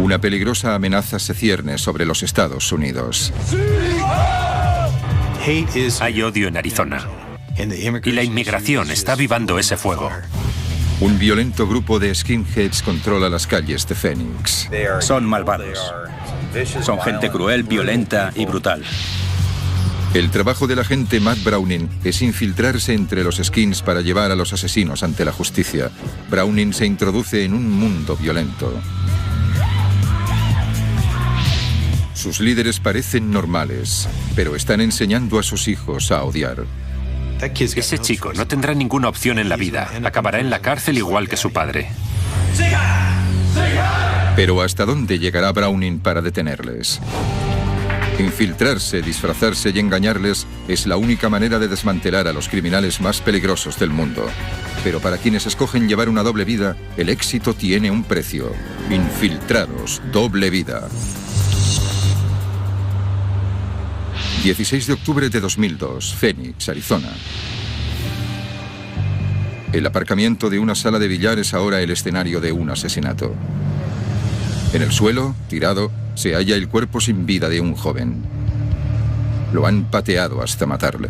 Una peligrosa amenaza se cierne sobre los Estados Unidos. Hay odio en Arizona. Y la inmigración está avivando ese fuego. Un violento grupo de skinheads controla las calles de Phoenix. Son malvados. Son gente cruel, violenta y brutal. El trabajo del agente Matt Browning es infiltrarse entre los skins para llevar a los asesinos ante la justicia. Browning se introduce en un mundo violento. Sus líderes parecen normales, pero están enseñando a sus hijos a odiar. Ese chico no tendrá ninguna opción en la vida. Acabará en la cárcel igual que su padre. Pero ¿hasta dónde llegará Browning para detenerles? Infiltrarse, disfrazarse y engañarles es la única manera de desmantelar a los criminales más peligrosos del mundo. Pero para quienes escogen llevar una doble vida, el éxito tiene un precio. Infiltrados, doble vida. 16 de octubre de 2002, Phoenix, Arizona. El aparcamiento de una sala de billar es ahora el escenario de un asesinato. En el suelo, tirado, se halla el cuerpo sin vida de un joven. Lo han pateado hasta matarle.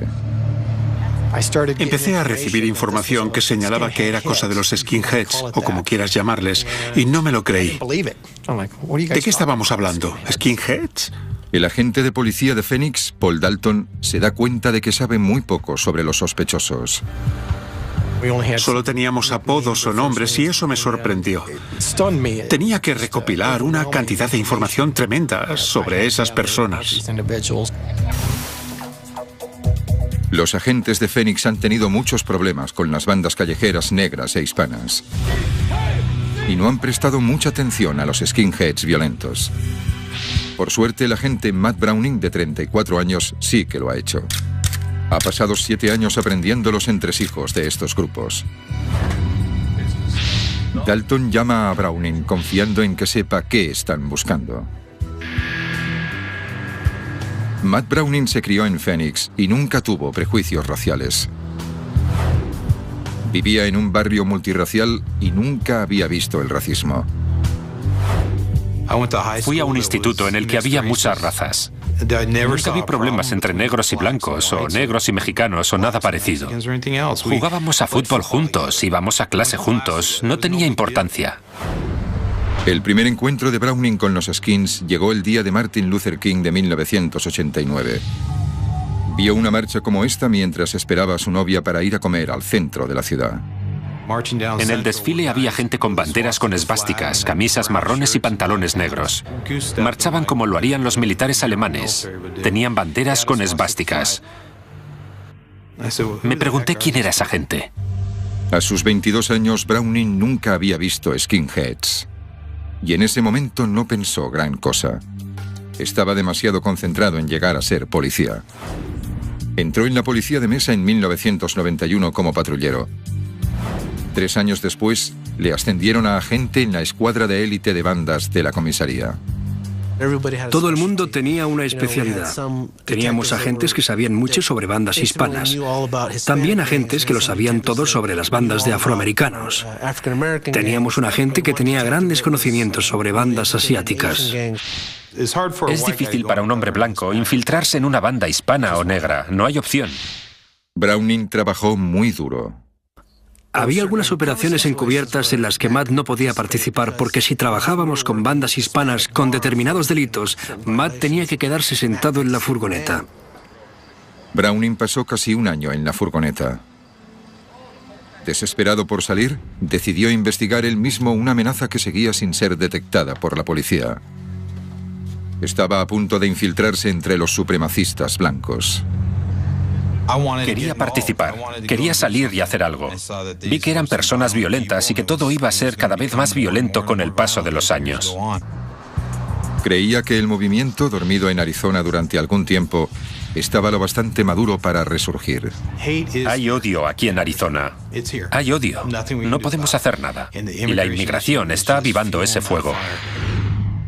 Empecé a recibir información que señalaba que era cosa de los skinheads, o como quieras llamarles, y no me lo creí. ¿De qué estábamos hablando? ¿Skinheads? El agente de policía de Phoenix, Paul Dalton, se da cuenta de que sabe muy poco sobre los sospechosos. Solo teníamos apodos o nombres y eso me sorprendió. Tenía que recopilar una cantidad de información tremenda sobre esas personas. Los agentes de Phoenix han tenido muchos problemas con las bandas callejeras negras e hispanas. Y no han prestado mucha atención a los skinheads violentos. Por suerte, el agente Matt Browning, de 34 años, sí que lo ha hecho. Ha pasado 7 años aprendiendo los entresijos de estos grupos. Dalton llama a Browning confiando en que sepa qué están buscando. Matt Browning se crió en Phoenix y nunca tuvo prejuicios raciales. Vivía en un barrio multirracial y nunca había visto el racismo. Fui a un instituto en el que había muchas razas. Nunca vi problemas entre negros y blancos, o negros y mexicanos, o nada parecido. Jugábamos a fútbol juntos, íbamos a clase juntos, no tenía importancia. El primer encuentro de Browning con los skins llegó el día de Martin Luther King de 1989. Vio una marcha como esta mientras esperaba a su novia para ir a comer al centro de la ciudad. En el desfile había gente con banderas con esvásticas, camisas marrones y pantalones negros. Marchaban como lo harían los militares alemanes. Tenían banderas con esvásticas. Me pregunté quién era esa gente. A sus 22 años, Browning nunca había visto skinheads. Y en ese momento no pensó gran cosa. Estaba demasiado concentrado en llegar a ser policía. Entró en la policía de mesa en 1991 como patrullero. 3 años después, le ascendieron a agente en la escuadra de élite de bandas de la comisaría. Todo el mundo tenía una especialidad. Teníamos agentes que sabían mucho sobre bandas hispanas. También agentes que lo sabían todo sobre las bandas de afroamericanos. Teníamos un agente que tenía grandes conocimientos sobre bandas asiáticas. Es difícil para un hombre blanco infiltrarse en una banda hispana o negra. No hay opción. Browning trabajó muy duro. Había algunas operaciones encubiertas en las que Matt no podía participar porque si trabajábamos con bandas hispanas con determinados delitos, Matt tenía que quedarse sentado en la furgoneta. Browning pasó casi un año en la furgoneta. Desesperado por salir, decidió investigar él mismo una amenaza que seguía sin ser detectada por la policía. Estaba a punto de infiltrarse entre los supremacistas blancos. Quería participar, quería salir y hacer algo. Vi que eran personas violentas y que todo iba a ser cada vez más violento con el paso de los años. Creía que el movimiento, dormido en Arizona durante algún tiempo, estaba lo bastante maduro para resurgir. Hay odio aquí en Arizona. Hay odio. No podemos hacer nada. Y la inmigración está avivando ese fuego.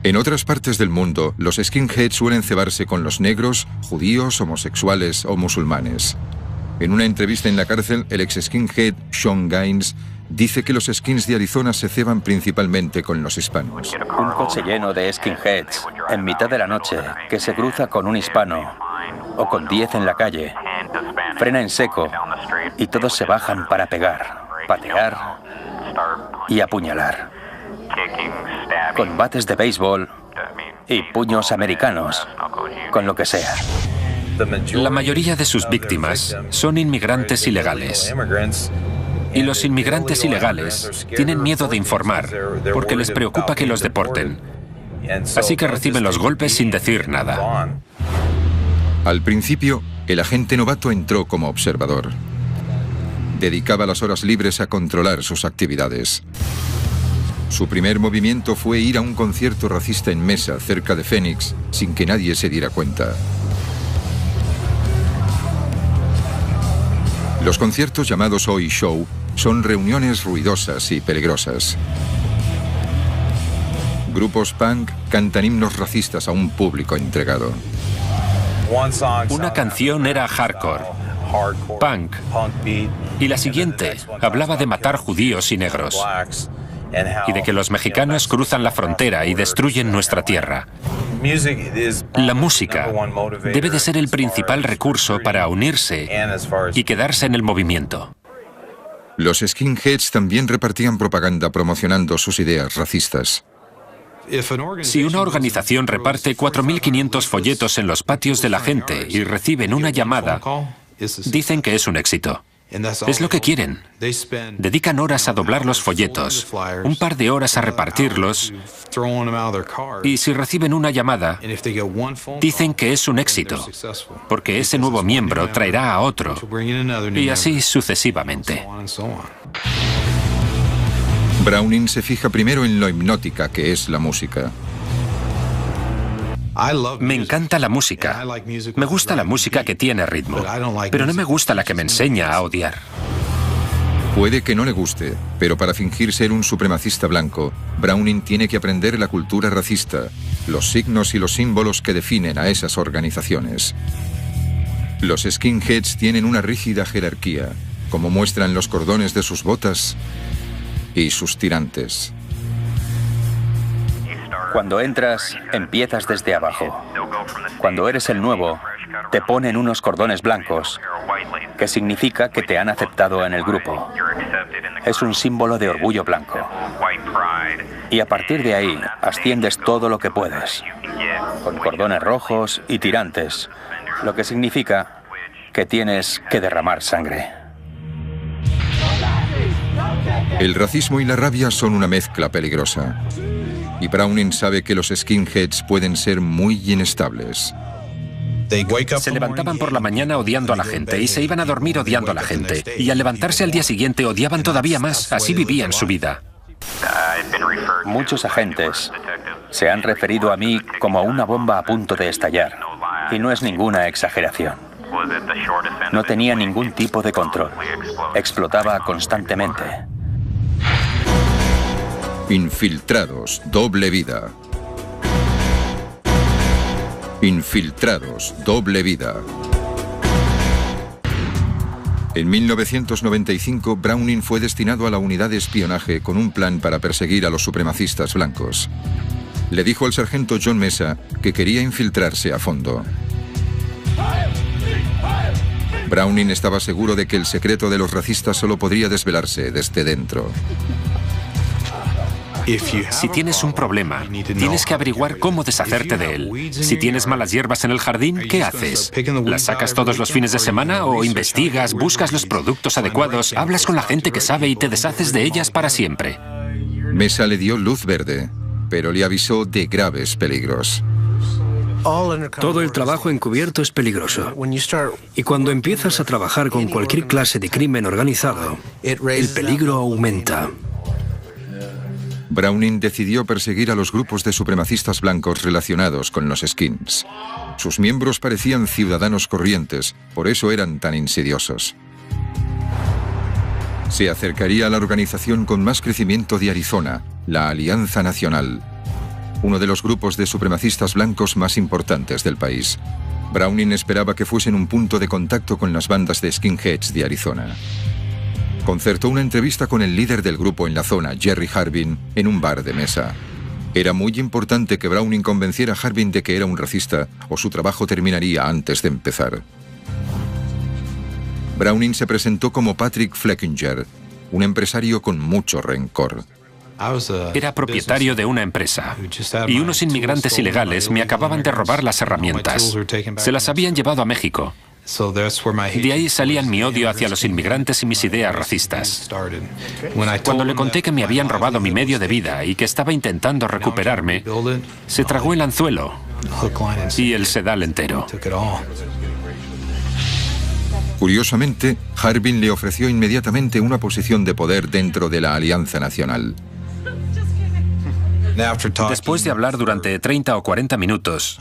En otras partes del mundo, los skinheads suelen cebarse con los negros, judíos, homosexuales o musulmanes. En una entrevista en la cárcel, el ex skinhead Sean Gaines dice que los skins de Arizona se ceban principalmente con los hispanos. Un coche lleno de skinheads en mitad de la noche que se cruza con un hispano o con 10 en la calle, frena en seco y todos se bajan para pegar, patear y apuñalar. Con bates de béisbol y puños americanos, con lo que sea. La mayoría de sus víctimas son inmigrantes ilegales. Y los inmigrantes ilegales tienen miedo de informar porque les preocupa que los deporten. Así que reciben los golpes sin decir nada. Al principio, el agente novato entró como observador. Dedicaba las horas libres a controlar sus actividades. Su primer movimiento fue ir a un concierto racista en Mesa, cerca de Phoenix, sin que nadie se diera cuenta. Los conciertos llamados Oi Show son reuniones ruidosas y peligrosas. Grupos punk cantan himnos racistas a un público entregado. Una canción era hardcore, punk, y la siguiente hablaba de matar judíos y negros, y de que los mexicanos cruzan la frontera y destruyen nuestra tierra. La música debe de ser el principal recurso para unirse y quedarse en el movimiento. Los skinheads también repartían propaganda promocionando sus ideas racistas. Si una organización reparte 4.500 folletos en los patios de la gente y reciben una llamada, dicen que es un éxito. Es lo que quieren. Dedican horas a doblar los folletos, un par de horas a repartirlos, y si reciben una llamada, dicen que es un éxito, porque ese nuevo miembro traerá a otro, y así sucesivamente. Browning se fija primero en lo hipnótica que es la música. Me encanta la música. Me gusta la música que tiene ritmo, pero no me gusta la que me enseña a odiar. Puede que no le guste, pero para fingir ser un supremacista blanco, Browning tiene que aprender la cultura racista, los signos y los símbolos que definen a esas organizaciones. Los skinheads tienen una rígida jerarquía, como muestran los cordones de sus botas y sus tirantes. Cuando entras, empiezas desde abajo. Cuando eres el nuevo, te ponen unos cordones blancos, que significa que te han aceptado en el grupo. Es un símbolo de orgullo blanco. Y a partir de ahí, asciendes todo lo que puedes, con cordones rojos y tirantes, lo que significa que tienes que derramar sangre. El racismo y la rabia son una mezcla peligrosa. Y Browning sabe que los skinheads pueden ser muy inestables. Se levantaban por la mañana odiando a la gente y se iban a dormir odiando a la gente. Y al levantarse al día siguiente odiaban todavía más. Así vivían su vida. Muchos agentes se han referido a mí como una bomba a punto de estallar. Y no es ninguna exageración. No tenía ningún tipo de control. Explotaba constantemente. Infiltrados, doble vida. Infiltrados, doble vida. En 1995, Browning fue destinado a la unidad de espionaje con un plan para perseguir a los supremacistas blancos. Le dijo al sargento John Mesa que quería infiltrarse a fondo. Browning estaba seguro de que el secreto de los racistas solo podría desvelarse desde dentro. Si tienes un problema, tienes que averiguar cómo deshacerte de él. Si tienes malas hierbas en el jardín, ¿qué haces? ¿Las sacas todos los fines de semana o investigas, buscas los productos adecuados, hablas con la gente que sabe y te deshaces de ellas para siempre? Mesa le dio luz verde, pero le avisó de graves peligros. Todo el trabajo encubierto es peligroso. Y cuando empiezas a trabajar con cualquier clase de crimen organizado, el peligro aumenta. Browning decidió perseguir a los grupos de supremacistas blancos relacionados con los skins. Sus miembros parecían ciudadanos corrientes, por eso eran tan insidiosos. Se acercaría a la organización con más crecimiento de Arizona, la Alianza Nacional, uno de los grupos de supremacistas blancos más importantes del país. Browning esperaba que fuesen un punto de contacto con las bandas de skinheads de Arizona. Concertó una entrevista con el líder del grupo en la zona, Jerry Harbin, en un bar de mesa. Era muy importante que Browning convenciera a Harbin de que era un racista o su trabajo terminaría antes de empezar. Browning se presentó como Patrick Fleckinger, un empresario con mucho rencor. Era propietario de una empresa y unos inmigrantes ilegales me acababan de robar las herramientas. Se las habían llevado a México. De ahí salían mi odio hacia los inmigrantes y mis ideas racistas. Cuando le conté que me habían robado mi medio de vida y que estaba intentando recuperarme, se tragó el anzuelo y el sedal entero. Curiosamente, Harbin le ofreció inmediatamente una posición de poder dentro de la Alianza Nacional. Después de hablar durante 30 o 40 minutos,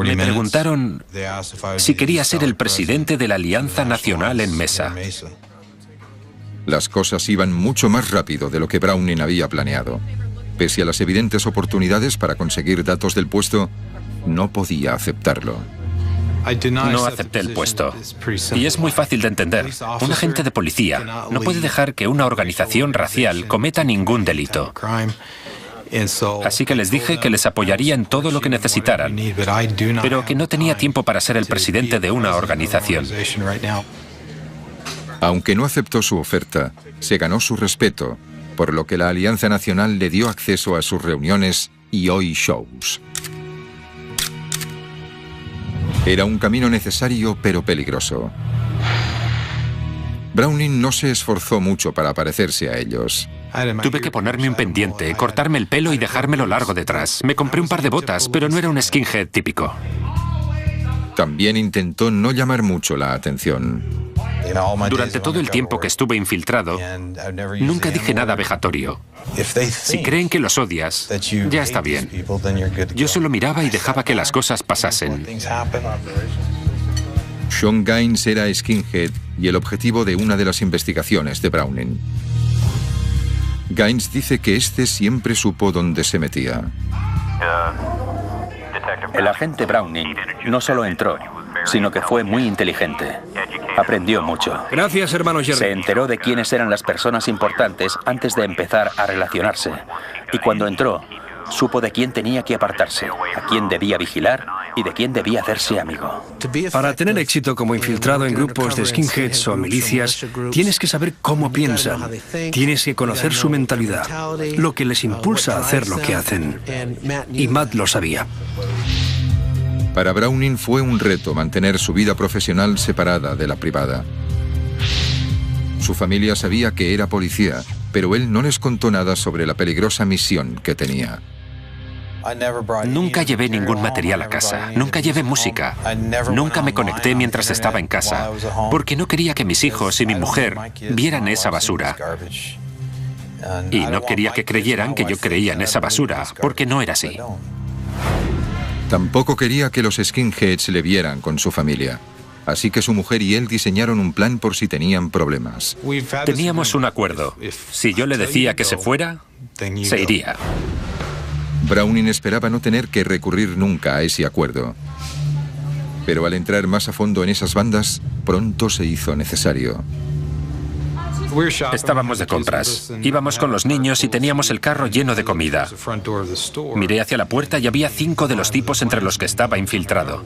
me preguntaron si quería ser el presidente de la Alianza Nacional en Mesa. Las cosas iban mucho más rápido de lo que Browning había planeado. Pese a las evidentes oportunidades para conseguir datos del puesto, no podía aceptarlo. No acepté el puesto. Y es muy fácil de entender. Un agente de policía no puede dejar que una organización racial cometa ningún delito. Así que les dije que les apoyaría en todo lo que necesitaran, pero que no tenía tiempo para ser el presidente de una organización. Aunque no aceptó su oferta, se ganó su respeto, por lo que la Alianza Nacional le dio acceso a sus reuniones y hoy shows. Era un camino necesario pero peligroso. Browning no se esforzó mucho para parecerse a ellos. Tuve que ponerme un pendiente, cortarme el pelo y dejármelo largo detrás. Me compré un par de botas, pero no era un skinhead típico. También intentó no llamar mucho la atención. Durante todo el tiempo que estuve infiltrado, nunca dije nada vejatorio. Si creen que los odias, ya está bien. Yo solo miraba y dejaba que las cosas pasasen. Sean Gaines era skinhead y el objetivo de una de las investigaciones de Browning. Gaines dice que este siempre supo dónde se metía. El agente Browning no solo entró, sino que fue muy inteligente. Aprendió mucho. Gracias, hermano Jerry. Se enteró de quiénes eran las personas importantes antes de empezar a relacionarse. Y cuando entró, supo de quién tenía que apartarse, a quién debía vigilar y de quién debía hacerse amigo. Para tener éxito como infiltrado en grupos de skinheads o milicias, tienes que saber cómo piensan. Tienes que conocer su mentalidad, lo que les impulsa a hacer lo que hacen. Y Matt lo sabía. Para Browning fue un reto mantener su vida profesional separada de la privada. Su familia sabía que era policía, pero él no les contó nada sobre la peligrosa misión que tenía. Nunca llevé ningún material a casa, nunca llevé música, nunca me conecté mientras estaba en casa, porque no quería que mis hijos y mi mujer vieran esa basura. Y no quería que creyeran que yo creía en esa basura, porque no era así. Tampoco quería que los skinheads le vieran con su familia. Así que su mujer y él diseñaron un plan por si tenían problemas. Teníamos un acuerdo. Si yo le decía que se fuera, se iría. Browning esperaba no tener que recurrir nunca a ese acuerdo. Pero al entrar más a fondo en esas bandas, pronto se hizo necesario. Estábamos de compras. Íbamos con los niños y teníamos el carro lleno de comida. Miré hacia la puerta y había 5 de los tipos entre los que estaba infiltrado.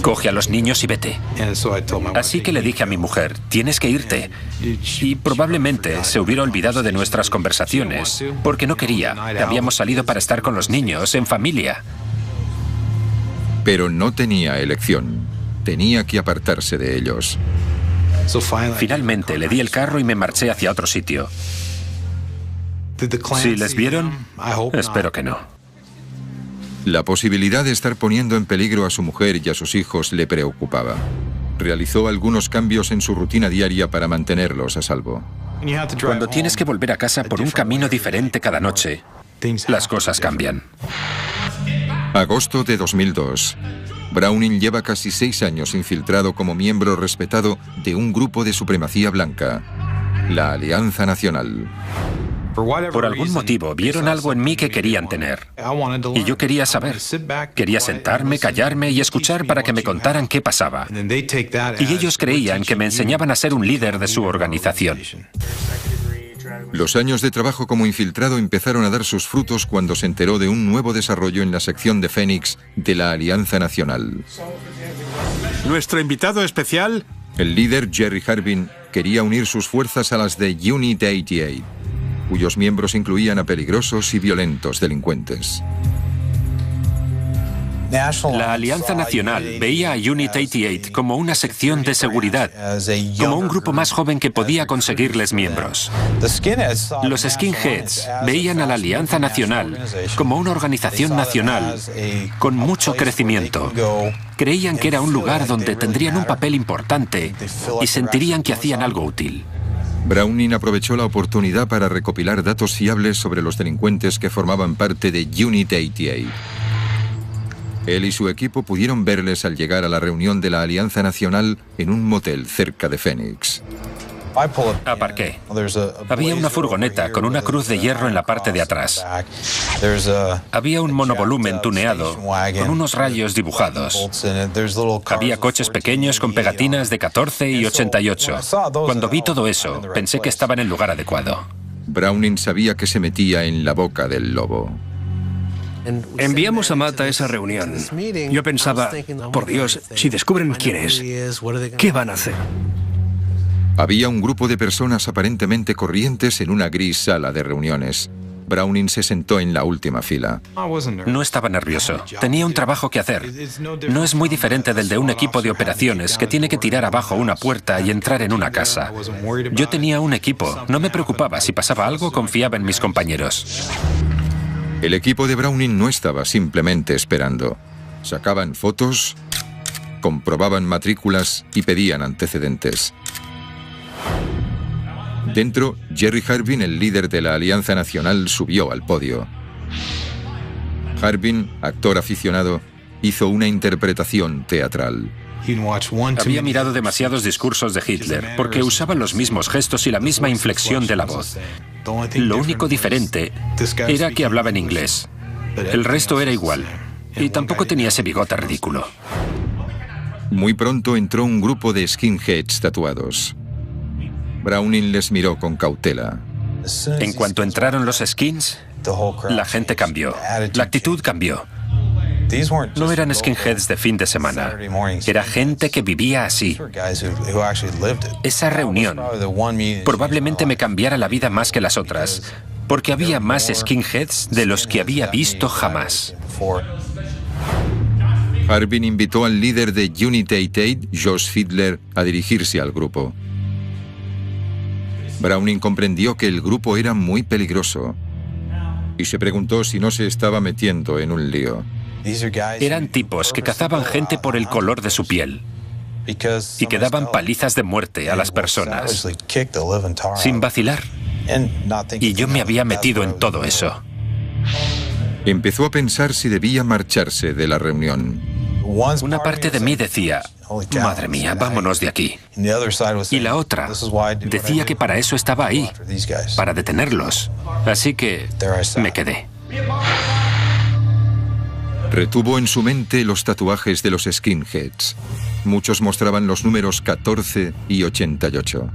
Coge a los niños y vete. Así que le dije a mi mujer, tienes que irte. Y probablemente se hubiera olvidado de nuestras conversaciones, porque no quería. Habíamos salido para estar con los niños, en familia. Pero no tenía elección. Tenía que apartarse de ellos. Finalmente le di el carro y me marché hacia otro sitio. ¿Sí les vieron? Espero que no. La posibilidad de estar poniendo en peligro a su mujer y a sus hijos le preocupaba. Realizó algunos cambios en su rutina diaria para mantenerlos a salvo. Cuando tienes que volver a casa por un camino diferente cada noche, las cosas cambian. Agosto de 2002. Browning lleva casi 6 años infiltrado como miembro respetado de un grupo de supremacía blanca, la Alianza Nacional. Por algún motivo vieron algo en mí que querían tener. Y yo quería saber. Quería sentarme, callarme y escuchar para que me contaran qué pasaba. Y ellos creían que me enseñaban a ser un líder de su organización. Los años de trabajo como infiltrado empezaron a dar sus frutos cuando se enteró de un nuevo desarrollo en la sección de Phoenix de la Alianza Nacional. Nuestro invitado especial... El líder, Jerry Harbin, quería unir sus fuerzas a las de Unit 88, cuyos miembros incluían a peligrosos y violentos delincuentes. La Alianza Nacional veía a Unit 88 como una sección de seguridad, como un grupo más joven que podía conseguirles miembros. Los skinheads veían a la Alianza Nacional como una organización nacional con mucho crecimiento. Creían que era un lugar donde tendrían un papel importante y sentirían que hacían algo útil. Browning aprovechó la oportunidad para recopilar datos fiables sobre los delincuentes que formaban parte de Unit 88. Él y su equipo pudieron verles al llegar a la reunión de la Alianza Nacional en un motel cerca de Phoenix. Aparqué. Había una furgoneta con una cruz de hierro en la parte de atrás. Había un monovolumen tuneado con unos rayos dibujados. Había coches pequeños con pegatinas de 14 y 88. Cuando vi todo eso, pensé que estaba en el lugar adecuado. Browning sabía que se metía en la boca del lobo. Enviamos a Matt a esa reunión. Yo pensaba, por Dios, si descubren quién es, ¿qué van a hacer? Había un grupo de personas aparentemente corrientes en una gris sala de reuniones. Browning se sentó en la última fila. No estaba nervioso. Tenía un trabajo que hacer. No es muy diferente del de un equipo de operaciones que tiene que tirar abajo una puerta y entrar en una casa. Yo tenía un equipo. No me preocupaba. Si pasaba algo, confiaba en mis compañeros. El equipo de Browning no estaba simplemente esperando. Sacaban fotos, comprobaban matrículas y pedían antecedentes. Dentro, Jerry Harbin, el líder de la Alianza Nacional, subió al podio. Harbin, actor aficionado, hizo una interpretación teatral. Había mirado demasiados discursos de Hitler porque usaban los mismos gestos y la misma inflexión de la voz. Lo único diferente era que hablaba en inglés. El resto era igual. Y tampoco tenía ese bigote ridículo. Muy pronto entró un grupo de skinheads tatuados. Browning les miró con cautela. En cuanto entraron los skins, la gente cambió. La actitud cambió. No eran skinheads de fin de semana. Era gente que vivía así. Esa reunión probablemente me cambiara la vida más que las otras, porque había más skinheads de los que había visto jamás. Harbin invitó al líder de Unit 88, Josh Fiedler, a dirigirse al grupo. Browning comprendió que el grupo era muy peligroso y se preguntó si no se estaba metiendo en un lío. Eran tipos que cazaban gente por el color de su piel y que daban palizas de muerte a las personas, sin vacilar. Y yo me había metido en todo eso. Empezó a pensar si debía marcharse de la reunión. Una parte de mí decía, madre mía, vámonos de aquí. Y la otra decía que para eso estaba ahí, para detenerlos. Así que me quedé. Retuvo en su mente los tatuajes de los skinheads. Muchos mostraban los números 14 y 88.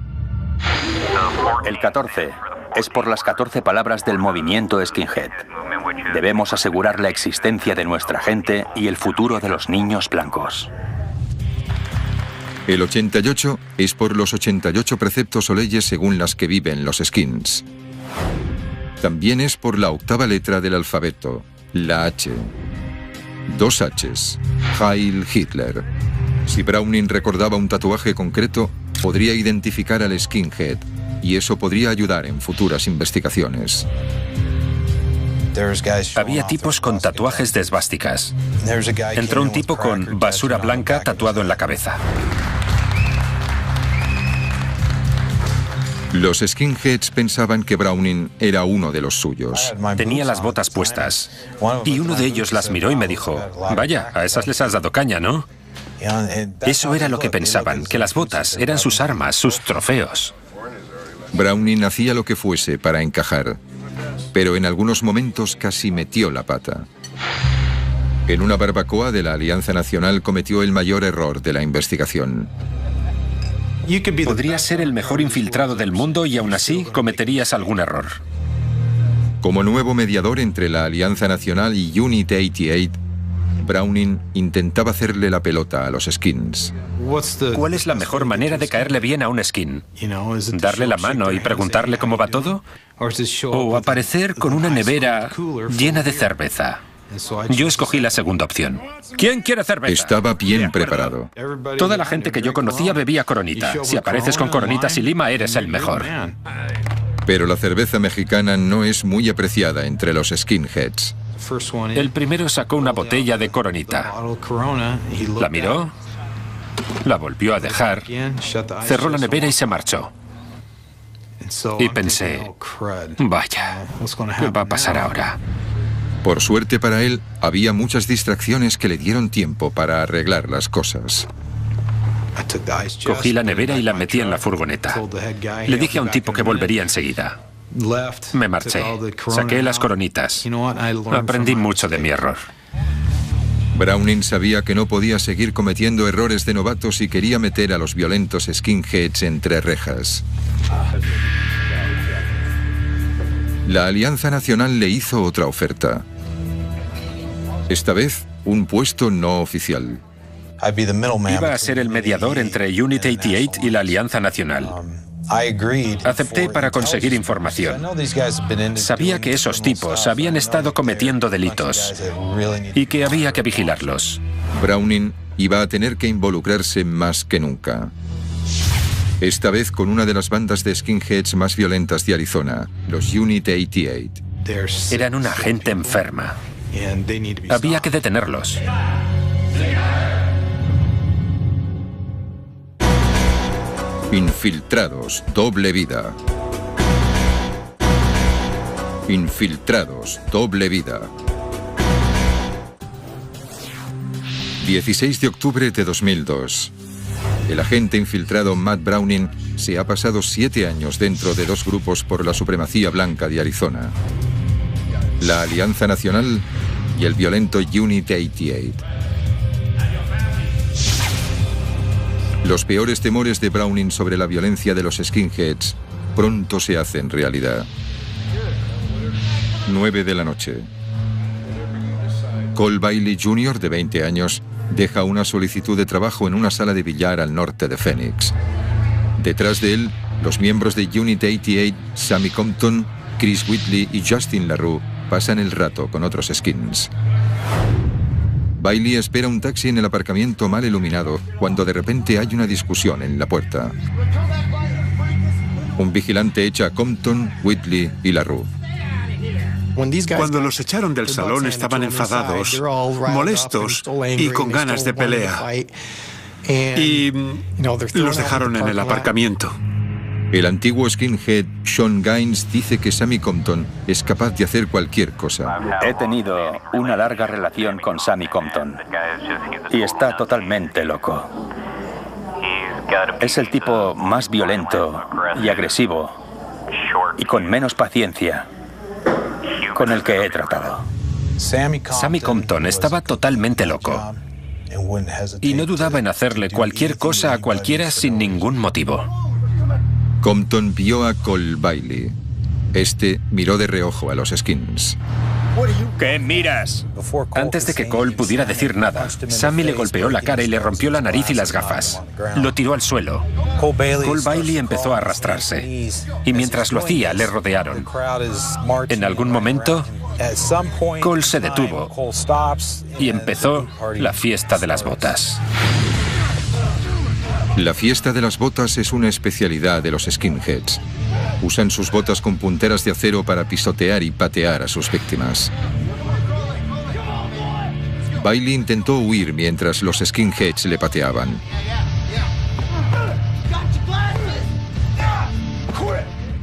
El 14 es por las 14 palabras del movimiento skinhead. Debemos asegurar la existencia de nuestra gente y el futuro de los niños blancos. El 88 es por los 88 preceptos o leyes según las que viven los skins. También es por la octava letra del alfabeto, la H. 2 H's. Heil Hitler. Si Browning recordaba un tatuaje concreto, podría identificar al skinhead, y eso podría ayudar en futuras investigaciones. Había tipos con tatuajes de esvásticas. Entró un tipo con basura blanca tatuado en la cabeza. Los skinheads pensaban que Browning era uno de los suyos. Tenía las botas puestas. Y uno de ellos las miró y me dijo, vaya, a esas les has dado caña, ¿no? Eso era lo que pensaban, que las botas eran sus armas, sus trofeos. Browning hacía lo que fuese para encajar. pero en algunos momentos casi metió la pata. En una barbacoa de la Alianza Nacional cometió el mayor error de la investigación. Podrías ser el mejor infiltrado del mundo y aún así cometerías algún error. Como nuevo mediador entre la Alianza Nacional y Unit 88, Browning intentaba hacerle la pelota a los skins. ¿Cuál es la mejor manera de caerle bien a un skin? ¿Darle la mano y preguntarle cómo va todo? ¿O aparecer con una nevera llena de cerveza? Yo escogí la segunda opción. ¿Quién quiere cerveza? Estaba bien preparado. Toda la gente que yo conocía bebía Coronita. Si apareces con Coronitas y lima, eres el mejor. Pero la cerveza mexicana no es muy apreciada entre los skinheads. El primero sacó una botella de Coronita. La miró, la volvió a dejar, cerró la nevera y se marchó. Y pensé, vaya, ¿qué va a pasar ahora? Por suerte para él, había muchas distracciones que le dieron tiempo para arreglar las cosas. Cogí la nevera y la metí en la furgoneta. Le dije a un tipo que volvería enseguida. Me marché. Saqué las Coronitas. Aprendí mucho de mi error. Browning sabía que no podía seguir cometiendo errores de novatos y quería meter a los violentos skinheads entre rejas. La Alianza Nacional le hizo otra oferta. Esta vez, un puesto no oficial. Iba a ser el mediador entre Unit 88 y la Alianza Nacional. Acepté para conseguir información. Sabía que esos tipos habían estado cometiendo delitos y que había que vigilarlos. Browning iba a tener que involucrarse más que nunca. Esta vez con una de las bandas de skinheads más violentas de Arizona, los Unit 88. Eran una gente enferma. Había que detenerlos. Infiltrados, doble vida. Infiltrados, doble vida. 16 de octubre de 2002. El agente infiltrado Matt Browning se ha pasado 7 años dentro de 2 grupos por la supremacía blanca de Arizona. La Alianza Nacional y el violento Unit 88. Los peores temores de Browning sobre la violencia de los skinheads pronto se hacen realidad. 9 de la noche. Cole Bailey Jr., de 20 años, deja una solicitud de trabajo en una sala de billar al norte de Phoenix. Detrás de él, los miembros de Unit 88, Sammy Compton, Chris Whitley y Justin LaRue, pasan el rato con otros skins. Bailey espera un taxi en el aparcamiento mal iluminado cuando de repente hay una discusión en la puerta. Un vigilante echa a Compton, Whitley y LaRue. Cuando los echaron del salón estaban enfadados, molestos y con ganas de pelea. Y los dejaron en el aparcamiento. El antiguo skinhead Sean Gaines dice que Sammy Compton es capaz de hacer cualquier cosa. He tenido una larga relación con Sammy Compton y está totalmente loco. Es el tipo más violento y agresivo y con menos paciencia con el que he tratado. Sammy Compton estaba totalmente loco y no dudaba en hacerle cualquier cosa a cualquiera sin ningún motivo. Compton vio a Cole Bailey. Este miró de reojo a los skins. ¿Qué miras? Antes de que Cole pudiera decir nada, Sammy le golpeó la cara y le rompió la nariz y las gafas. Lo tiró al suelo. Cole Bailey empezó a arrastrarse. Y mientras lo hacía, le rodearon. En algún momento, Cole se detuvo y empezó la fiesta de las botas. La fiesta de las botas es una especialidad de los skinheads. Usan sus botas con punteras de acero para pisotear y patear a sus víctimas. Bailey intentó huir mientras los skinheads le pateaban.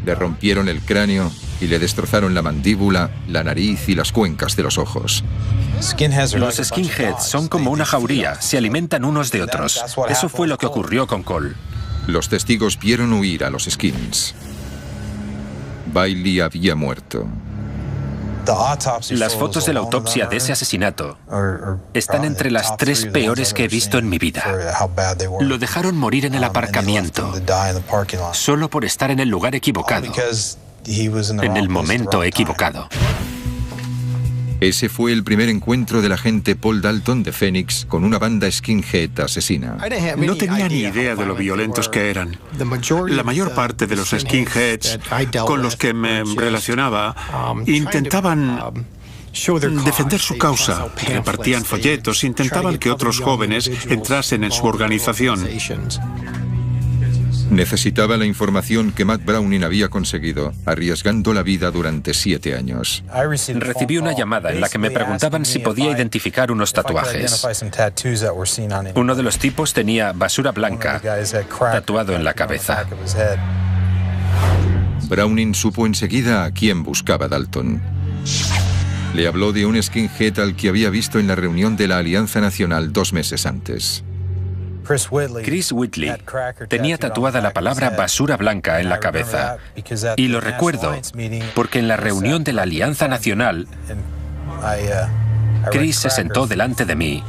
Le rompieron el cráneo y le destrozaron la mandíbula, la nariz y las cuencas de los ojos. Los skinheads son como una jauría, se alimentan unos de otros. Eso fue lo que ocurrió con Cole. Los testigos vieron huir a los skins. Bailey había muerto. Las fotos de la autopsia de ese asesinato están entre las 3 peores que he visto en mi vida. Lo dejaron morir en el aparcamiento, solo por estar en el lugar equivocado, en el momento equivocado. Ese fue el primer encuentro del agente Paul Dalton de Phoenix con una banda skinhead asesina. No tenía ni idea de lo violentos que eran. La mayor parte de los skinheads con los que me relacionaba intentaban defender su causa, repartían folletos, intentaban que otros jóvenes entrasen en su organización. Necesitaba la información que Matt Browning había conseguido, arriesgando la vida durante 7 años. Recibí una llamada en la que me preguntaban si podía identificar unos tatuajes. Uno de los tipos tenía basura blanca tatuado en la cabeza. Browning supo enseguida a quién buscaba Dalton. Le habló de un skinhead al que había visto en la reunión de la Alianza Nacional 2 meses antes. Chris Whitley tenía tatuada la palabra basura blanca en la cabeza. Y lo recuerdo porque en la reunión de la Alianza Nacional, Chris se sentó delante de mí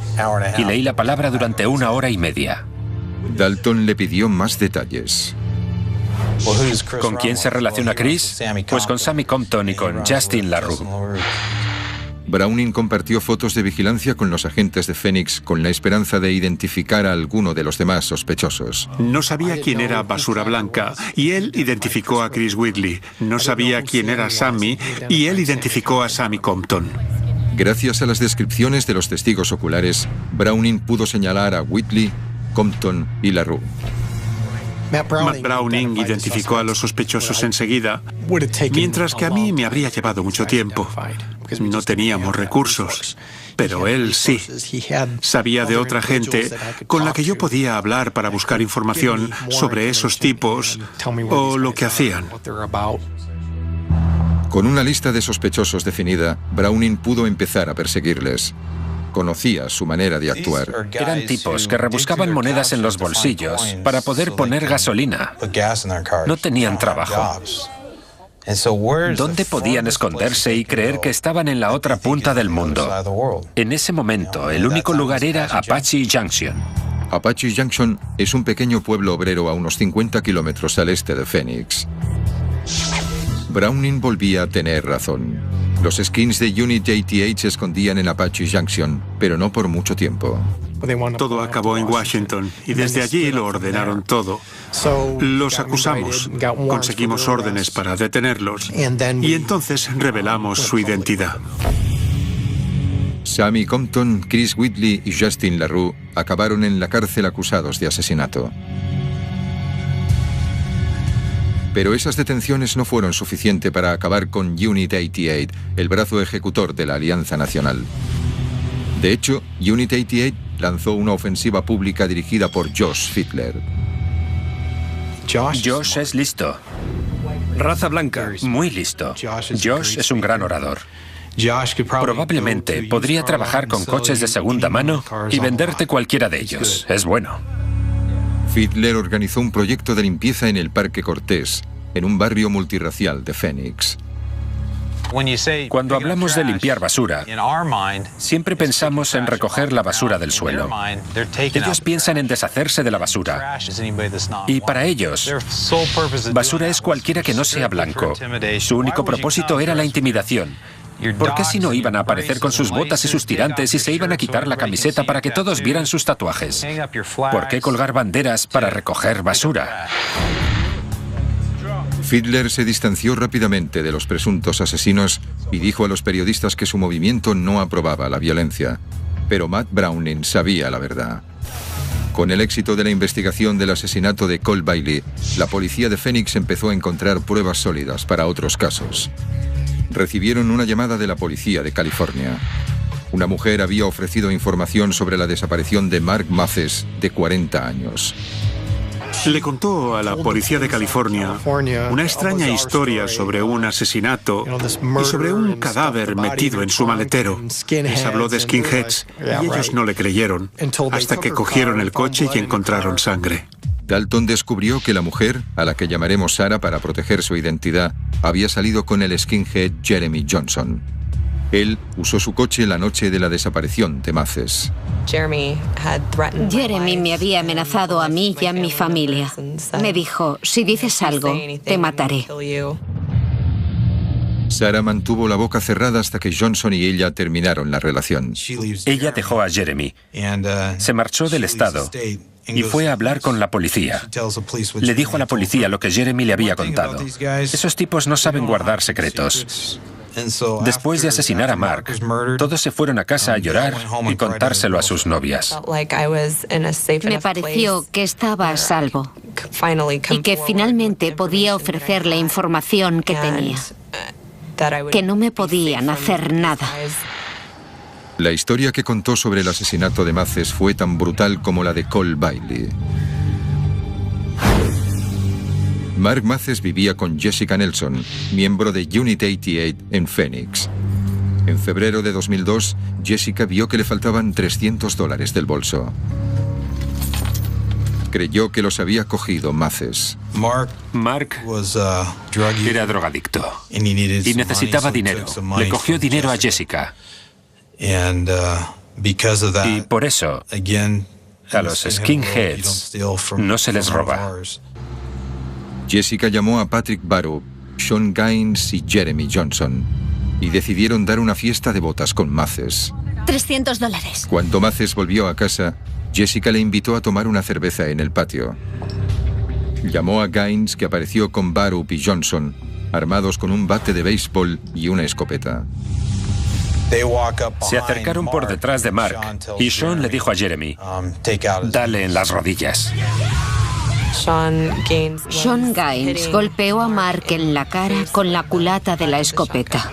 y leí la palabra durante 1 hora y media. Dalton le pidió más detalles. ¿Con quién se relaciona Chris? Pues con Sammy Compton y con Justin LaRue. Browning compartió fotos de vigilancia con los agentes de Phoenix con la esperanza de identificar a alguno de los demás sospechosos. No sabía quién era Basura Blanca y él identificó a Chris Whitley. No sabía quién era Sammy y él identificó a Sammy Compton. Gracias a las descripciones de los testigos oculares, Browning pudo señalar a Whitley, Compton y LaRue. Matt Browning identificó a los sospechosos enseguida, mientras que a mí me habría llevado mucho tiempo. No teníamos recursos, pero él sí. Sabía de otra gente con la que yo podía hablar para buscar información sobre esos tipos o lo que hacían. Con una lista de sospechosos definida, Browning pudo empezar a perseguirles. Conocía su manera de actuar. Eran tipos que rebuscaban monedas en los bolsillos para poder poner gasolina. No tenían trabajo. ¿Dónde podían esconderse y creer que estaban en la otra punta del mundo? En ese momento, el único lugar era Apache Junction. Apache Junction es un pequeño pueblo obrero a unos 50 kilómetros al este de Phoenix. Browning volvía a tener razón. Los skins de Unit 88 se escondían en Apache Junction, pero no por mucho tiempo. Todo acabó en Washington y desde allí lo ordenaron todo. Los acusamos, conseguimos órdenes para detenerlos y entonces revelamos su identidad. Sammy Compton, Chris Whitley y Justin LaRue acabaron en la cárcel acusados de asesinato. Pero esas detenciones no fueron suficientes para acabar con Unit 88, el brazo ejecutor de la Alianza Nacional. De hecho, Unit 88 lanzó una ofensiva pública dirigida por Josh Fiedler. Josh es listo. Raza blanca. Muy listo. Josh es un gran orador. Probablemente podría trabajar con coches de segunda mano y venderte cualquiera de ellos. Es bueno. Fiedler organizó un proyecto de limpieza en el Parque Cortés, en un barrio multirracial de Phoenix. Cuando hablamos de limpiar basura, siempre pensamos en recoger la basura del suelo. Ellos piensan en deshacerse de la basura. Y para ellos, basura es cualquiera que no sea blanco. Su único propósito era la intimidación. ¿Por qué si no iban a aparecer con sus botas y sus tirantes y se iban a quitar la camiseta para que todos vieran sus tatuajes? ¿Por qué colgar banderas para recoger basura? Fiedler se distanció rápidamente de los presuntos asesinos y dijo a los periodistas que su movimiento no aprobaba la violencia. Pero Matt Browning sabía la verdad. Con el éxito de la investigación del asesinato de Cole Bailey, la policía de Phoenix empezó a encontrar pruebas sólidas para otros casos. Recibieron una llamada de la policía de California. Una mujer había ofrecido información sobre la desaparición de Mark Mathes, de 40 años. Le contó a la policía de California una extraña historia sobre un asesinato y sobre un cadáver metido en su maletero. Les habló de skinheads y ellos no le creyeron hasta que cogieron el coche y encontraron sangre. Dalton descubrió que la mujer, a la que llamaremos Sarah para proteger su identidad, había salido con el skinhead Jeremy Johnson. Él usó su coche la noche de la desaparición de Maces. Jeremy me había amenazado a mí y a mi familia. Me dijo, si dices algo, te mataré. Sarah mantuvo la boca cerrada hasta que Johnson y ella terminaron la relación. Ella dejó a Jeremy, se marchó del estado y fue a hablar con la policía. Le dijo a la policía lo que Jeremy le había contado. Esos tipos no saben guardar secretos. Después de asesinar a Mark, todos se fueron a casa a llorar y contárselo a sus novias. Me pareció que estaba a salvo y que finalmente podía ofrecerle información que tenía, que no me podían hacer nada. La historia que contó sobre el asesinato de Maces fue tan brutal como la de Cole Bailey. Mark Maces vivía con Jessica Nelson, miembro de Unit 88 en Phoenix. En febrero de 2002, Jessica vio que le faltaban $300 del bolso. Creyó que los había cogido Maces. Mark era drogadicto y necesitaba dinero. Le cogió dinero a Jessica. Y por eso, a los skinheads no se les roba. Jessica llamó a Patrick Barup, Sean Gaines y Jeremy Johnson y decidieron dar una fiesta de botas con Maces. $300. Cuando Maces volvió a casa, Jessica le invitó a tomar una cerveza en el patio. Llamó a Gaines, que apareció con Barup y Johnson, armados con un bate de béisbol y una escopeta. Se acercaron por detrás de Mark y Sean le dijo a Jeremy, dale en las rodillas. Sean Gaines golpeó a Mark en la cara con la culata de la escopeta.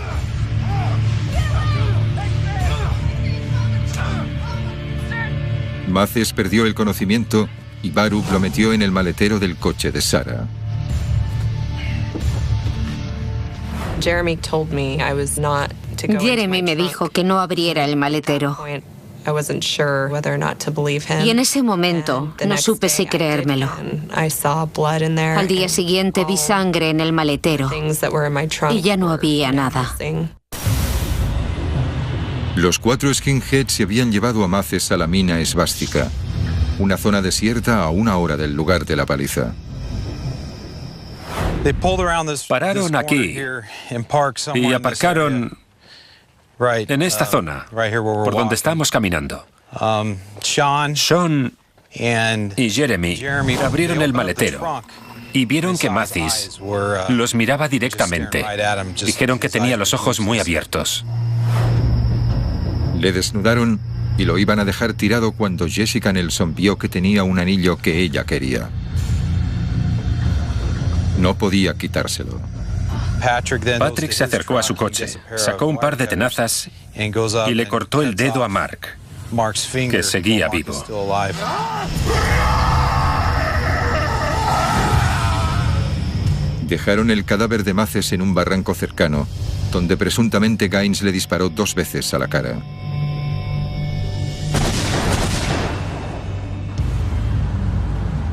Maces perdió el conocimiento y Barup lo metió en el maletero del coche de Sarah. Jeremy me dijo que no abriera el maletero. Y en ese momento no supe si creérmelo. Al día siguiente vi sangre en el maletero y ya no había nada. Los 4 skinheads se habían llevado a Maces a la mina Esvástica, una zona desierta a 1 hora del lugar de la paliza. Pararon aquí y aparcaron en esta zona, por donde estamos caminando. Sean y Jeremy abrieron el maletero y vieron que Mathis los miraba directamente. Dijeron que tenía los ojos muy abiertos. Le desnudaron y lo iban a dejar tirado cuando Jessica Nelson vio que tenía un anillo que ella quería. No podía quitárselo. Patrick se acercó a su coche, sacó un par de tenazas y le cortó el dedo a Mark, que seguía vivo. Dejaron el cadáver de Maces en un barranco cercano, donde presuntamente Gaines le disparó 2 veces a la cara.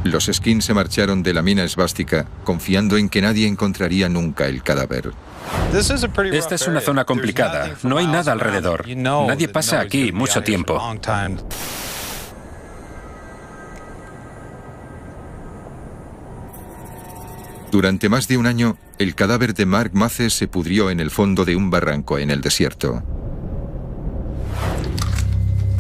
Los skins se marcharon de la mina Esvástica, confiando en que nadie encontraría nunca el cadáver. Esta es una zona complicada. No hay nada alrededor. Nadie pasa aquí mucho tiempo. Durante más de un año, el cadáver de Mark Maces se pudrió en el fondo de un barranco en el desierto.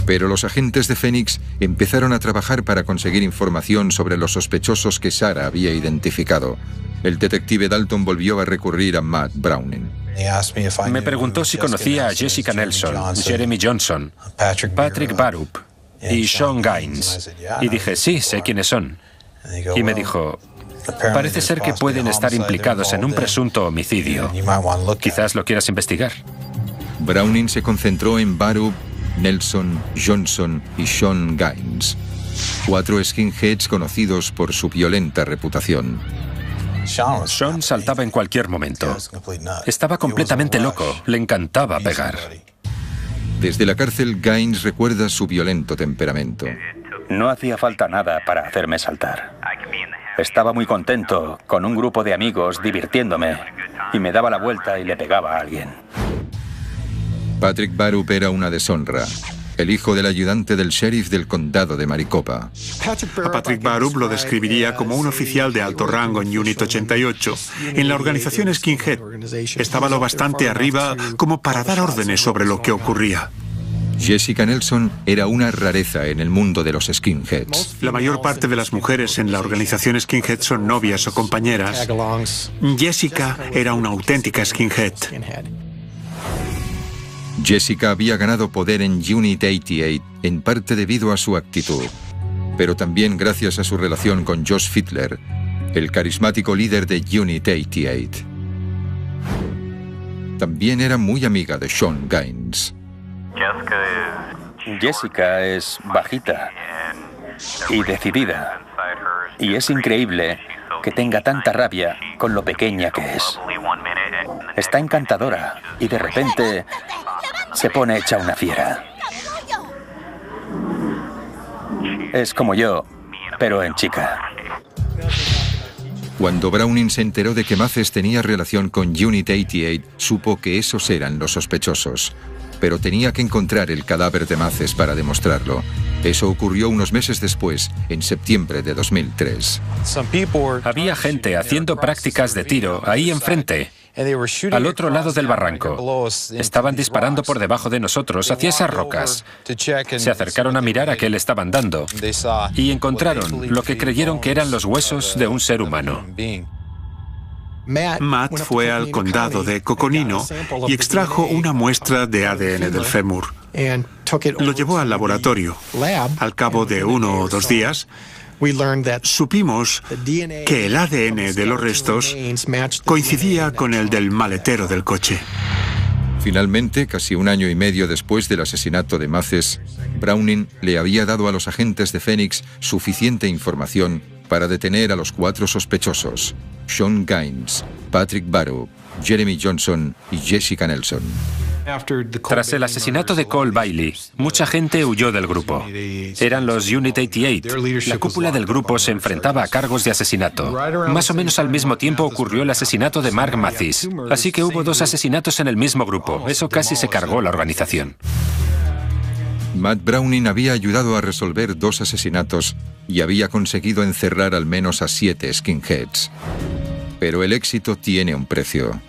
Pero los agentes de Phoenix empezaron a trabajar para conseguir información sobre los sospechosos que Sarah había identificado. El detective Dalton volvió a recurrir a Matt Browning. Me preguntó si conocía a Jessica Nelson, Jeremy Johnson, Patrick Barup y Sean Gaines. Y dije, sí, sé quiénes son. Y me dijo, parece ser que pueden estar implicados en un presunto homicidio. Quizás lo quieras investigar. Browning se concentró en Barup, Nelson, Johnson y Sean Gaines, 4 skinheads conocidos por su violenta reputación. Sean saltaba en cualquier momento. Estaba completamente loco, le encantaba pegar. Desde la cárcel, Gaines recuerda su violento temperamento. No hacía falta nada para hacerme saltar. Estaba muy contento, con un grupo de amigos, divirtiéndome, y me daba la vuelta y le pegaba a alguien. Patrick Barup era una deshonra, el hijo del ayudante del sheriff del condado de Maricopa. A Patrick Barup lo describiría como un oficial de alto rango en Unit 88. En la organización Skinhead estaba lo bastante arriba como para dar órdenes sobre lo que ocurría. Jessica Nelson era una rareza en el mundo de los skinheads. La mayor parte de las mujeres en la organización Skinhead son novias o compañeras. Jessica era una auténtica skinhead. Jessica había ganado poder en Unit 88 en parte debido a su actitud, pero también gracias a su relación con Josh Fiedler, el carismático líder de Unit 88. También era muy amiga de Sean Gaines. Jessica es bajita y decidida, y es increíble que tenga tanta rabia con lo pequeña que es. Está encantadora y de repente se pone hecha una fiera. Es como yo, pero en chica. Cuando Browning se enteró de que Maces tenía relación con Unit 88, supo que esos eran los sospechosos. Pero tenía que encontrar el cadáver de Maces para demostrarlo. Eso ocurrió unos meses después, en septiembre de 2003. Había gente haciendo prácticas de tiro ahí enfrente, al otro lado del barranco. Estaban disparando por debajo de nosotros hacia esas rocas. Se acercaron a mirar a qué le estaban dando y encontraron lo que creyeron que eran los huesos de un ser humano. Matt fue al condado de Coconino y extrajo una muestra de ADN del fémur. Lo llevó al laboratorio. Al cabo de 1 o 2 días, supimos que el ADN de los restos coincidía con el del maletero del coche. Finalmente, casi 1 año y medio después del asesinato de Maces, Browning le había dado a los agentes de Phoenix suficiente información para detener a los 4 sospechosos: Sean Gaines, Patrick Barup, Jeremy Johnson y Jessica Nelson. Tras el asesinato de Cole Bailey, mucha gente huyó del grupo. Eran los Unit 88. La cúpula del grupo se enfrentaba a cargos de asesinato. Más o menos al mismo tiempo ocurrió el asesinato de Mark Mathis. Así que hubo 2 asesinatos en el mismo grupo. Eso casi se cargó la organización. Matt Browning había ayudado a resolver 2 asesinatos y había conseguido encerrar al menos a 7 skinheads. Pero el éxito tiene un precio.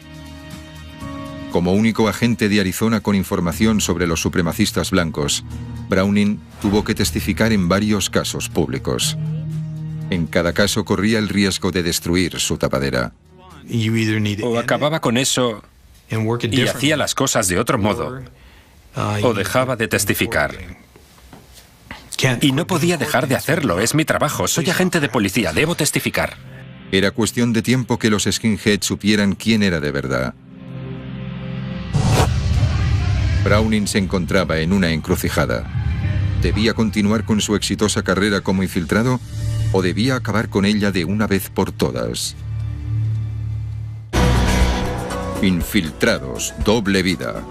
Como único agente de Arizona con información sobre los supremacistas blancos, Browning tuvo que testificar en varios casos públicos. En cada caso corría el riesgo de destruir su tapadera. O acababa con eso y hacía las cosas de otro modo, o dejaba de testificar. Y no podía dejar de hacerlo, es mi trabajo, soy agente de policía, debo testificar. Era cuestión de tiempo que los skinheads supieran quién era de verdad. Browning se encontraba en una encrucijada. ¿Debía continuar con su exitosa carrera como infiltrado o debía acabar con ella de una vez por todas? Infiltrados, doble vida.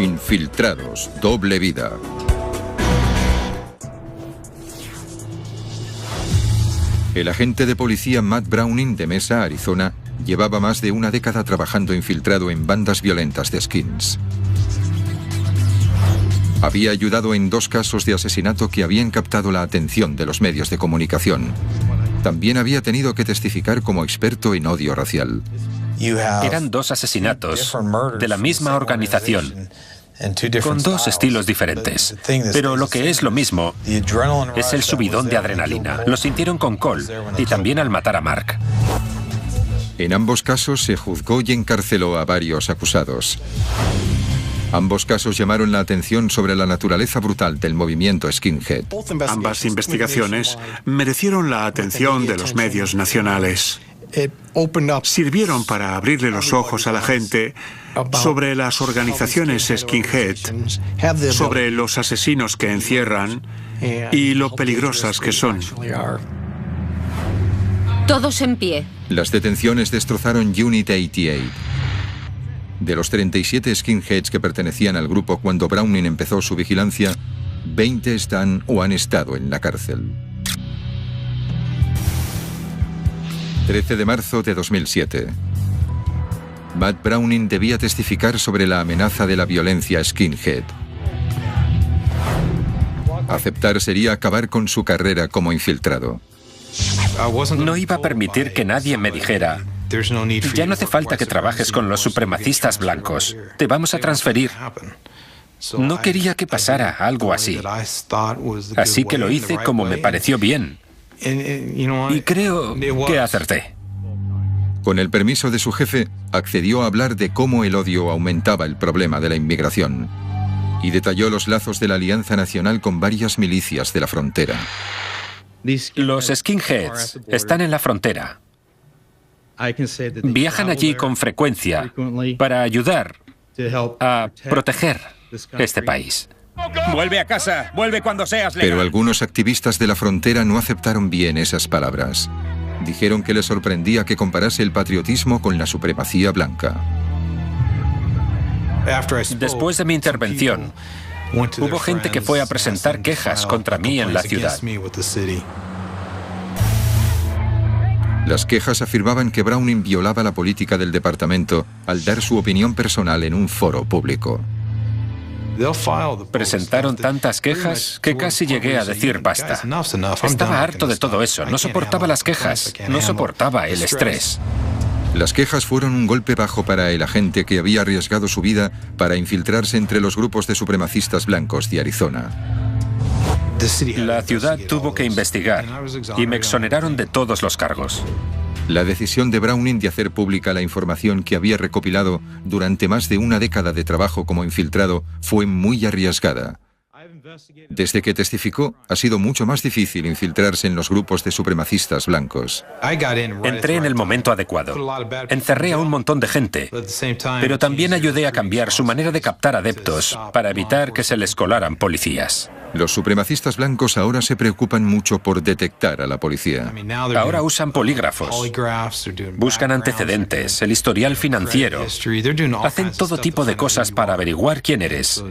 Infiltrados, doble vida. El agente de policía Matt Browning de Mesa, Arizona, llevaba más de 1 década trabajando infiltrado en bandas violentas de skins. Había ayudado en 2 casos de asesinato que habían captado la atención de los medios de comunicación. También había tenido que testificar como experto en odio racial. Eran 2 asesinatos de la misma organización, con 2 estilos diferentes. Pero lo que es lo mismo es el subidón de adrenalina. Lo sintieron con Cole y también al matar a Mark. En ambos casos se juzgó y encarceló a varios acusados. Ambos casos llamaron la atención sobre la naturaleza brutal del movimiento skinhead. Ambas investigaciones merecieron la atención de los medios nacionales. Sirvieron para abrirle los ojos a la gente sobre las organizaciones skinhead, sobre los asesinos que encierran y lo peligrosas que son. Todos en pie. Las detenciones destrozaron Unit 88. De los 37 skinheads que pertenecían al grupo cuando Browning empezó su vigilancia, 20 están o han estado en la cárcel. 13 de marzo de 2007. Matt Browning debía testificar sobre la amenaza de la violencia skinhead. Aceptar sería acabar con su carrera como infiltrado. No iba a permitir que nadie me dijera: ya no hace falta que trabajes con los supremacistas blancos, te vamos a transferir. No quería que pasara algo así. Así que lo hice como me pareció bien. Y creo que acerté. Con el permiso de su jefe, accedió a hablar de cómo el odio aumentaba el problema de la inmigración y detalló los lazos de la Alianza Nacional con varias milicias de la frontera. Los skinheads están en la frontera. Viajan allí con frecuencia para ayudar a proteger este país. Vuelve a casa, vuelve cuando seas legal. Pero algunos activistas de la frontera no aceptaron bien esas palabras. Dijeron que les sorprendía que comparase el patriotismo con la supremacía blanca. Después de mi intervención, hubo gente que fue a presentar quejas contra mí en la ciudad. Las quejas afirmaban que Browning violaba la política del departamento al dar su opinión personal en un foro público. Presentaron tantas quejas que casi llegué a decir basta. Estaba harto de todo eso, no soportaba las quejas, no soportaba el estrés. Las quejas fueron un golpe bajo para el agente que había arriesgado su vida para infiltrarse entre los grupos de supremacistas blancos de Arizona. La ciudad tuvo que investigar y me exoneraron de todos los cargos. La decisión de Browning de hacer pública la información que había recopilado durante más de una década de trabajo como infiltrado fue muy arriesgada. Desde que testificó, ha sido mucho más difícil infiltrarse en los grupos de supremacistas blancos. Entré en el momento adecuado. Encerré a un montón de gente, pero también ayudé a cambiar su manera de captar adeptos para evitar que se les colaran policías. Los supremacistas blancos ahora se preocupan mucho por detectar a la policía. Ahora usan polígrafos, buscan antecedentes, el historial financiero, hacen todo tipo de cosas para averiguar quién eres.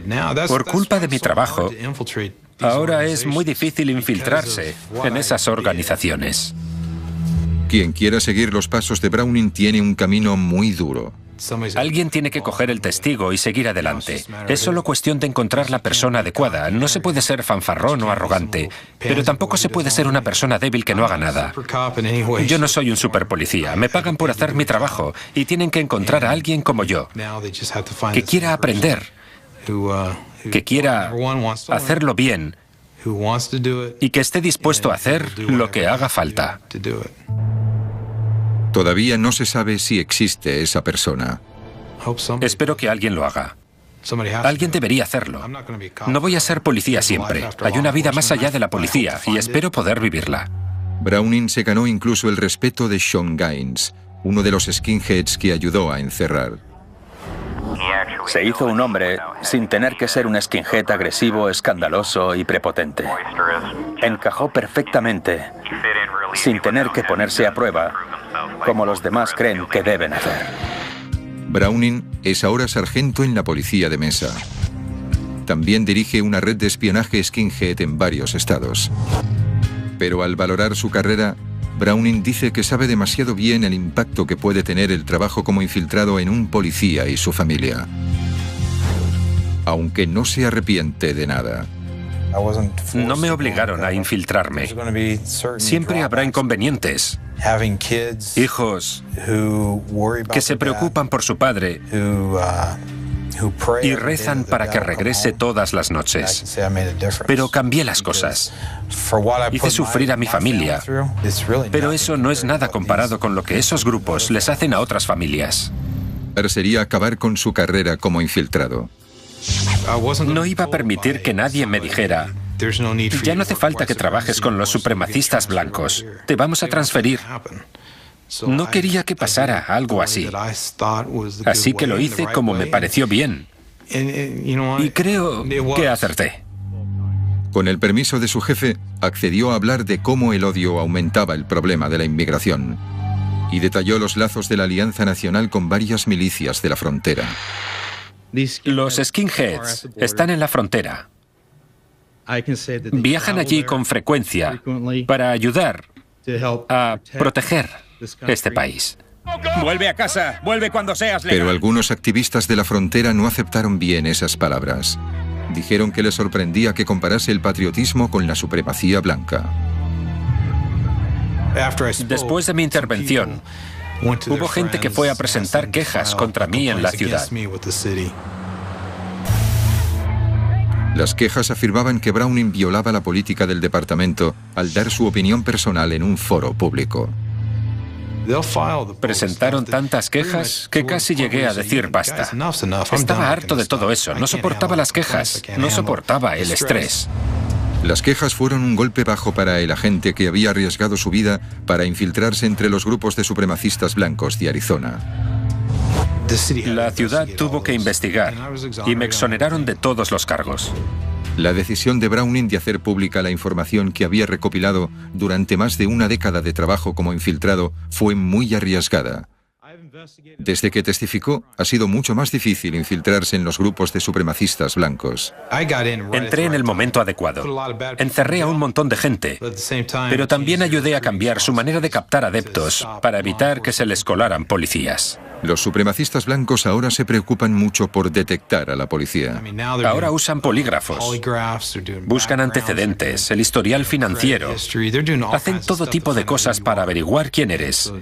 Por culpa de mi trabajo, ahora es muy difícil infiltrarse en esas organizaciones. Quien quiera seguir los pasos de Browning tiene un camino muy duro. Alguien tiene que coger el testigo y seguir adelante. Es solo cuestión de encontrar la persona adecuada. No se puede ser fanfarrón o arrogante, pero tampoco se puede ser una persona débil que no haga nada. Yo no soy un superpolicía. Me pagan por hacer mi trabajo y tienen que encontrar a alguien como yo, que quiera aprender, que quiera hacerlo bien y que esté dispuesto a hacer lo que haga falta. Todavía no se sabe si existe esa persona. Espero que alguien lo haga. Alguien debería hacerlo. No voy a ser policía siempre. Hay una vida más allá de la policía y espero poder vivirla. Browning se ganó incluso el respeto de Sean Gaines, uno de los skinheads que ayudó a encerrar. Se hizo un hombre sin tener que ser un skinhead agresivo, escandaloso y prepotente. Encajó perfectamente, sin tener que ponerse a prueba, como los demás creen que deben hacer. Browning es ahora sargento en la policía de Mesa. También dirige una red de espionaje skinhead en varios estados. Pero al valorar su carrera, Browning dice que sabe demasiado bien el impacto que puede tener el trabajo como infiltrado en un policía y su familia. Aunque no se arrepiente de nada. No me obligaron a infiltrarme. Siempre habrá inconvenientes. Hijos que se preocupan por su padre y rezan para que regrese todas las noches. Pero cambié las cosas. Hice sufrir a mi familia. Pero eso no es nada comparado con lo que esos grupos les hacen a otras familias. Sería acabar con su carrera como infiltrado. No iba a permitir que nadie me dijera: ya no hace falta que trabajes con los supremacistas blancos, te vamos a transferir. No quería que pasara algo así. Así que lo hice como me pareció bien. Y creo que acerté. Con el permiso de su jefe, accedió a hablar de cómo el odio aumentaba el problema de la inmigración y detalló los lazos de la Alianza Nacional con varias milicias de la frontera. Los skinheads están en la frontera. Viajan allí con frecuencia para ayudar a proteger este país. Vuelve a casa, vuelve cuando seas legal. Pero algunos activistas de la frontera no aceptaron bien esas palabras. Dijeron que les sorprendía que comparase el patriotismo con la supremacía blanca. Después de mi intervención, hubo gente que fue a presentar quejas contra mí en la ciudad. Las quejas afirmaban que Browning violaba la política del departamento al dar su opinión personal en un foro público. Presentaron tantas quejas que casi llegué a decir basta. Estaba harto de todo eso, no soportaba las quejas, no soportaba el estrés. Las quejas fueron un golpe bajo para el agente que había arriesgado su vida para infiltrarse entre los grupos de supremacistas blancos de Arizona. La ciudad tuvo que investigar y me exoneraron de todos los cargos. La decisión de Browning de hacer pública la información que había recopilado durante más de una década de trabajo como infiltrado fue muy arriesgada. Desde que testificó, ha sido mucho más difícil infiltrarse en los grupos de supremacistas blancos. Entré en el momento adecuado. Encerré a un montón de gente, pero también ayudé a cambiar su manera de captar adeptos para evitar que se les colaran policías. Los supremacistas blancos ahora se preocupan mucho por detectar a la policía. Ahora usan polígrafos, buscan antecedentes, el historial financiero, hacen todo tipo de cosas para averiguar quién eres.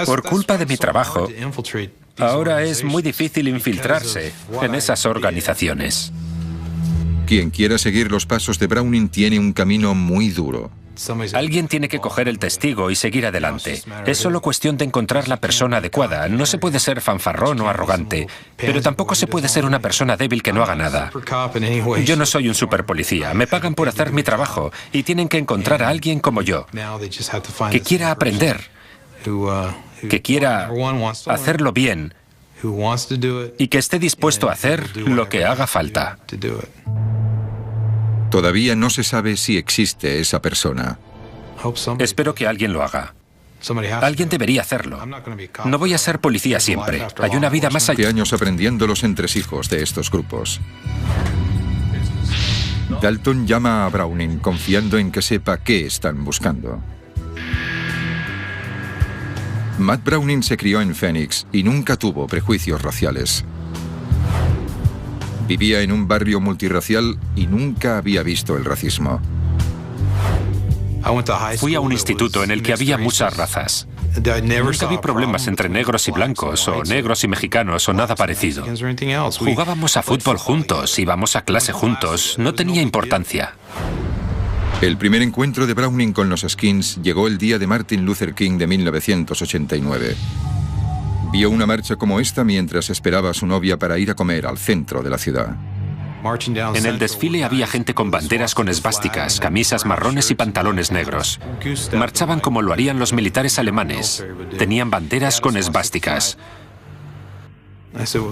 Por culpa de mi trabajo, ahora es muy difícil infiltrarse en esas organizaciones. Quien quiera seguir los pasos de Browning tiene un camino muy duro. Alguien tiene que coger el testigo y seguir adelante. Es solo cuestión de encontrar la persona adecuada. No se puede ser fanfarrón o arrogante, pero tampoco se puede ser una persona débil que no haga nada. Yo no soy un superpolicía, me pagan por hacer mi trabajo y tienen que encontrar a alguien como yo, que quiera aprender, que quiera hacerlo bien y que esté dispuesto a hacer lo que haga falta. Todavía no se sabe si existe esa persona. Espero que alguien lo haga. Alguien debería hacerlo. No voy a ser policía siempre. Hay una vida más allá. Años aprendiendo los entresijos de estos grupos. Dalton llama a Browning confiando en que sepa qué están buscando. Matt Browning se crió en Phoenix y nunca tuvo prejuicios raciales. Vivía en un barrio multirracial y nunca había visto el racismo. Fui a un instituto en el que había muchas razas. Nunca vi problemas entre negros y blancos, o negros y mexicanos, o nada parecido. Jugábamos a fútbol juntos, íbamos a clase juntos, no tenía importancia. El primer encuentro de Browning con los Skins llegó el día de Martin Luther King de 1989. Vio una marcha como esta mientras esperaba a su novia para ir a comer al centro de la ciudad. En el desfile había gente con banderas con esvásticas, camisas marrones y pantalones negros. Marchaban como lo harían los militares alemanes. Tenían banderas con esvásticas.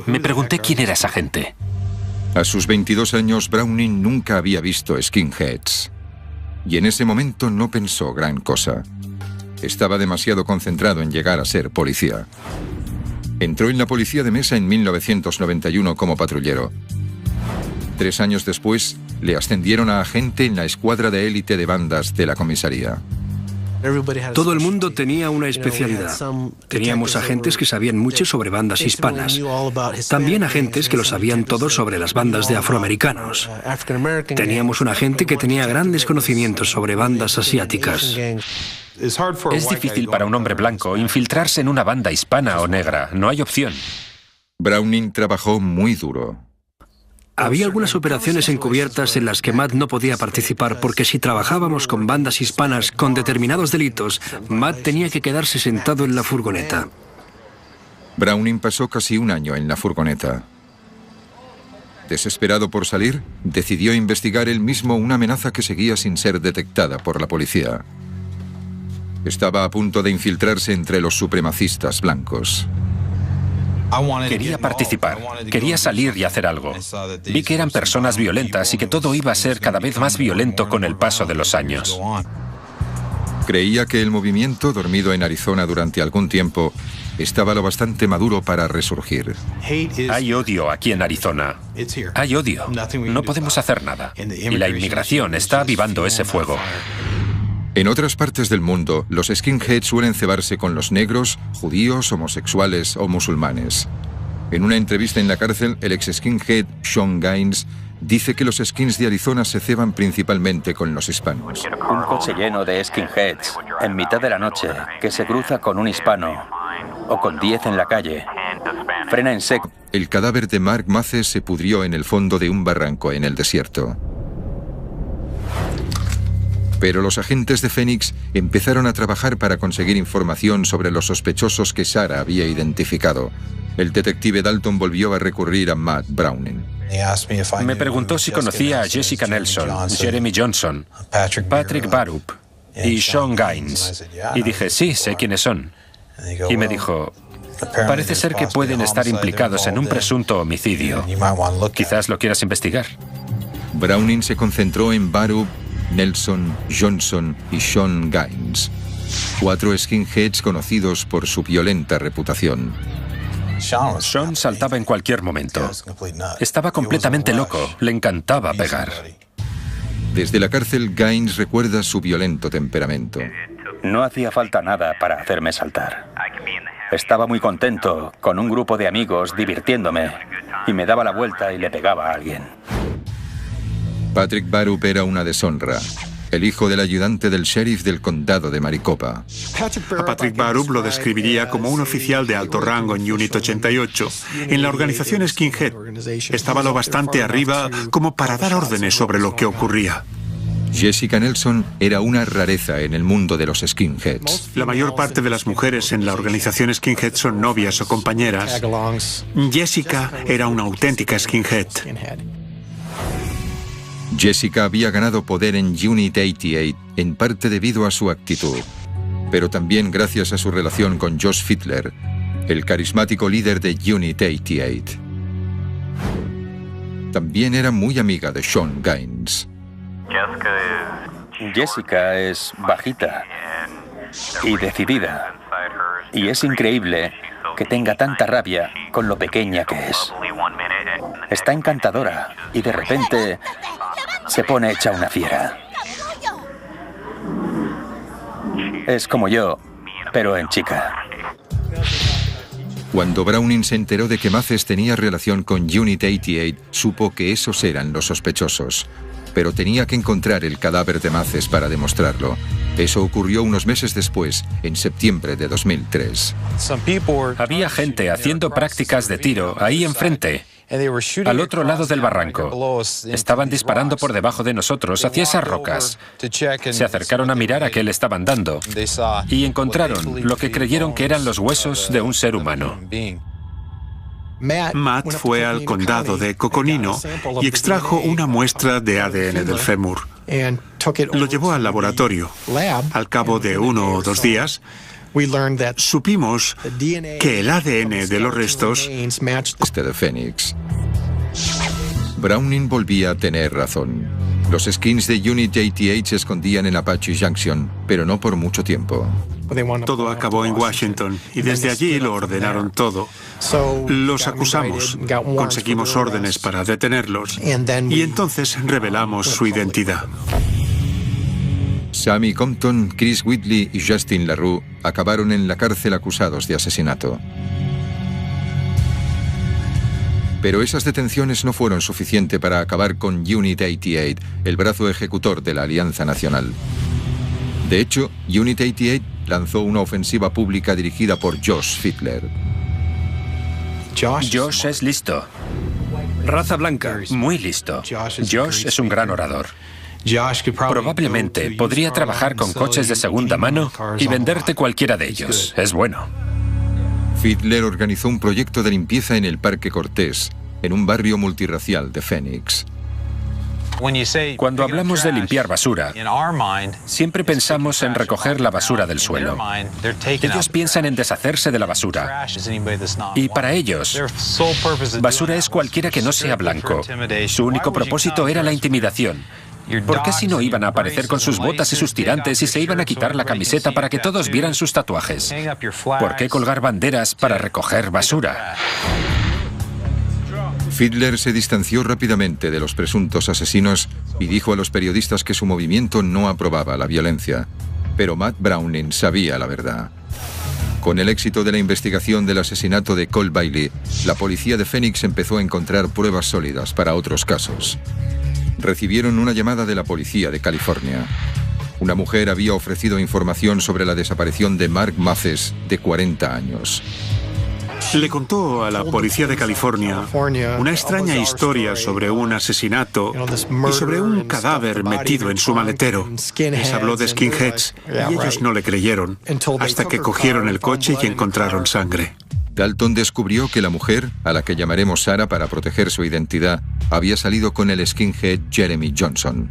Me pregunté quién era esa gente. A sus 22 años, Browning nunca había visto skinheads. Y en ese momento no pensó gran cosa. Estaba demasiado concentrado en llegar a ser policía. Entró en la policía de mesa en 1991 como patrullero. 3 años después, le ascendieron a agente en la escuadra de élite de bandas de la comisaría. Todo el mundo tenía una especialidad. Teníamos agentes que sabían mucho sobre bandas hispanas. También agentes que lo sabían todo sobre las bandas de afroamericanos. Teníamos un agente que tenía grandes conocimientos sobre bandas asiáticas. Es difícil para un hombre blanco infiltrarse en una banda hispana o negra. No hay opción. Browning trabajó muy duro. Había algunas operaciones encubiertas en las que Matt no podía participar porque si trabajábamos con bandas hispanas con determinados delitos, Matt tenía que quedarse sentado en la furgoneta. Browning pasó casi un año en la furgoneta. Desesperado por salir, decidió investigar él mismo una amenaza que seguía sin ser detectada por la policía. Estaba a punto de infiltrarse entre los supremacistas blancos. Quería participar, quería salir y hacer algo. Vi que eran personas violentas y que todo iba a ser cada vez más violento con el paso de los años. Creía que el movimiento, dormido en Arizona durante algún tiempo, estaba lo bastante maduro para resurgir. Hay odio aquí en Arizona. Hay odio. No podemos hacer nada. Y la inmigración está avivando ese fuego. En otras partes del mundo, los skinheads suelen cebarse con los negros, judíos, homosexuales o musulmanes. En una entrevista en la cárcel, el ex skinhead Sean Gaines dice que los skins de Arizona se ceban principalmente con los hispanos. Un coche lleno de skinheads en mitad de la noche que se cruza con un hispano o con 10 en la calle. Frena en seco. El cadáver de Mark Maces se pudrió en el fondo de un barranco en el desierto. Pero los agentes de Phoenix empezaron a trabajar para conseguir información sobre los sospechosos que Sarah había identificado. El detective Dalton volvió a recurrir a Matt Browning. Me preguntó si conocía a Jessica Nelson, Jeremy Johnson, Patrick Barup y Sean Gaines. Y dije, sí, sé quiénes son. Y me dijo, parece ser que pueden estar implicados en un presunto homicidio. Quizás lo quieras investigar. Browning se concentró en Barup, Nelson, Johnson y Sean Gaines, 4 skinheads conocidos por su violenta reputación. Sean saltaba en cualquier momento. Estaba completamente loco, le encantaba pegar. Desde la cárcel, Gaines recuerda su violento temperamento. No hacía falta nada para hacerme saltar. Estaba muy contento, con un grupo de amigos, divirtiéndome, y me daba la vuelta y le pegaba a alguien. Patrick Barup era una deshonra, el hijo del ayudante del sheriff del condado de Maricopa. A Patrick Barup lo describiría como un oficial de alto rango en Unit 88. En la organización Skinhead estaba lo bastante arriba como para dar órdenes sobre lo que ocurría. Jessica Nelson era una rareza en el mundo de los skinheads. La mayor parte de las mujeres en la organización Skinhead son novias o compañeras. Jessica era una auténtica skinhead. Jessica había ganado poder en Unit 88 en parte debido a su actitud, pero también gracias a su relación con Josh Fiedler, el carismático líder de Unit 88. También era muy amiga de Sean Gaines. Jessica es bajita y decidida, y es increíble que tenga tanta rabia con lo pequeña que es. Está encantadora y de repente se pone hecha una fiera. Es como yo, pero en chica. Cuando Browning se enteró de que Maces tenía relación con Unit 88, supo que esos eran los sospechosos. Pero tenía que encontrar el cadáver de Maces para demostrarlo. Eso ocurrió unos meses después, en septiembre de 2003. Había gente haciendo prácticas de tiro ahí enfrente, al otro lado del barranco. Estaban disparando por debajo de nosotros hacia esas rocas. Se acercaron a mirar a qué le estaban dando y encontraron lo que creyeron que eran los huesos de un ser humano. Matt fue al condado de Coconino y extrajo una muestra de ADN del fémur. Lo llevó al laboratorio. Al cabo de 1 o 2 días, supimos que el ADN de los restos de Phoenix. Browning volvía a tener razón. Los skins de Unit 88 se escondían en Apache Junction, pero no por mucho tiempo. Todo acabó en Washington y desde allí lo ordenaron todo. Los acusamos, conseguimos órdenes para detenerlos y entonces revelamos su identidad. Sammy Compton, Chris Whitley y Justin LaRue acabaron en la cárcel acusados de asesinato. Pero esas detenciones no fueron suficientes para acabar con Unit 88, el brazo ejecutor de la Alianza Nacional. De hecho, Unit 88 lanzó una ofensiva pública dirigida por Josh Fiedler. Josh es listo. Raza blanca. Muy listo. Josh es un gran orador. Probablemente podría trabajar con coches de segunda mano y venderte cualquiera de ellos. Es bueno. Fiedler organizó un proyecto de limpieza en el Parque Cortés, en un barrio multirracial de Phoenix. Cuando hablamos de limpiar basura, siempre pensamos en recoger la basura del suelo. Ellos piensan en deshacerse de la basura. Y para ellos, basura es cualquiera que no sea blanco. Su único propósito era la intimidación. ¿Por qué si no iban a aparecer con sus botas y sus tirantes y se iban a quitar la camiseta para que todos vieran sus tatuajes? ¿Por qué colgar banderas para recoger basura? Fiedler se distanció rápidamente de los presuntos asesinos y dijo a los periodistas que su movimiento no aprobaba la violencia. Pero Matt Browning sabía la verdad. Con el éxito de la investigación del asesinato de Cole Bailey, la policía de Phoenix empezó a encontrar pruebas sólidas para otros casos. Recibieron una llamada de la policía de California. Una mujer había ofrecido información sobre la desaparición de Mark Mathes, de 40 años. Le contó a la policía de California una extraña historia sobre un asesinato y sobre un cadáver metido en su maletero. Les habló de skinheads y ellos no le creyeron hasta que cogieron el coche y encontraron sangre. Dalton descubrió que la mujer, a la que llamaremos Sarah para proteger su identidad, había salido con el skinhead Jeremy Johnson.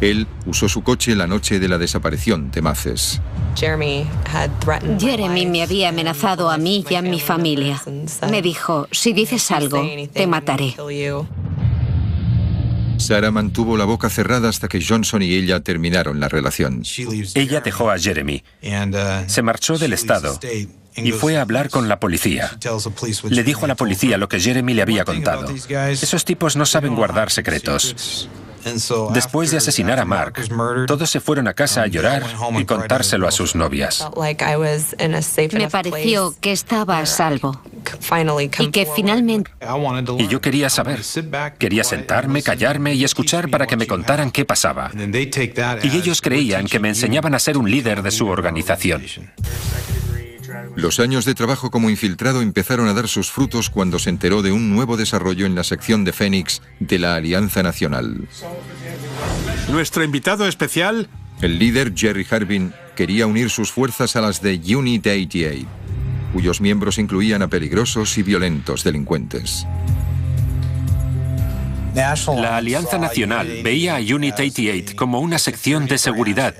Él usó su coche la noche de la desaparición de Mathes. Jeremy me había amenazado a mí y a mi familia. Me dijo, si dices algo, te mataré. Sarah mantuvo la boca cerrada hasta que Johnson y ella terminaron la relación. Ella dejó a Jeremy, se marchó del estado y fue a hablar con la policía. Le dijo a la policía lo que Jeremy le había contado. Esos tipos no saben guardar secretos. Después de asesinar a Mark, todos se fueron a casa a llorar y contárselo a sus novias. Me pareció que estaba a salvo y que finalmente... Y yo quería saber. Quería sentarme, callarme y escuchar para que me contaran qué pasaba. Y ellos creían que me enseñaban a ser un líder de su organización. Los años de trabajo como infiltrado empezaron a dar sus frutos cuando se enteró de un nuevo desarrollo en la sección de Phoenix de la Alianza Nacional. Nuestro invitado especial... El líder Jerry Harbin quería unir sus fuerzas a las de Unit 88, cuyos miembros incluían a peligrosos y violentos delincuentes. La Alianza Nacional veía a Unit 88 como una sección de seguridad,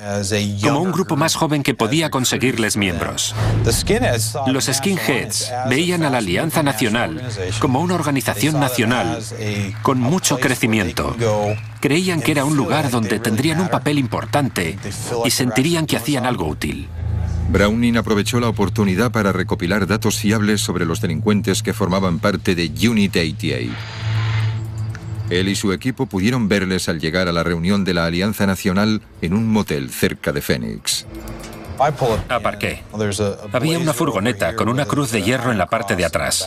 como un grupo más joven que podía conseguirles miembros. Los skinheads veían a la Alianza Nacional como una organización nacional con mucho crecimiento. Creían que era un lugar donde tendrían un papel importante y sentirían que hacían algo útil. Browning aprovechó la oportunidad para recopilar datos fiables sobre los delincuentes que formaban parte de Unit 88. Él y su equipo pudieron verles al llegar a la reunión de la Alianza Nacional en un motel cerca de Phoenix. Aparqué. Había una furgoneta con una cruz de hierro en la parte de atrás.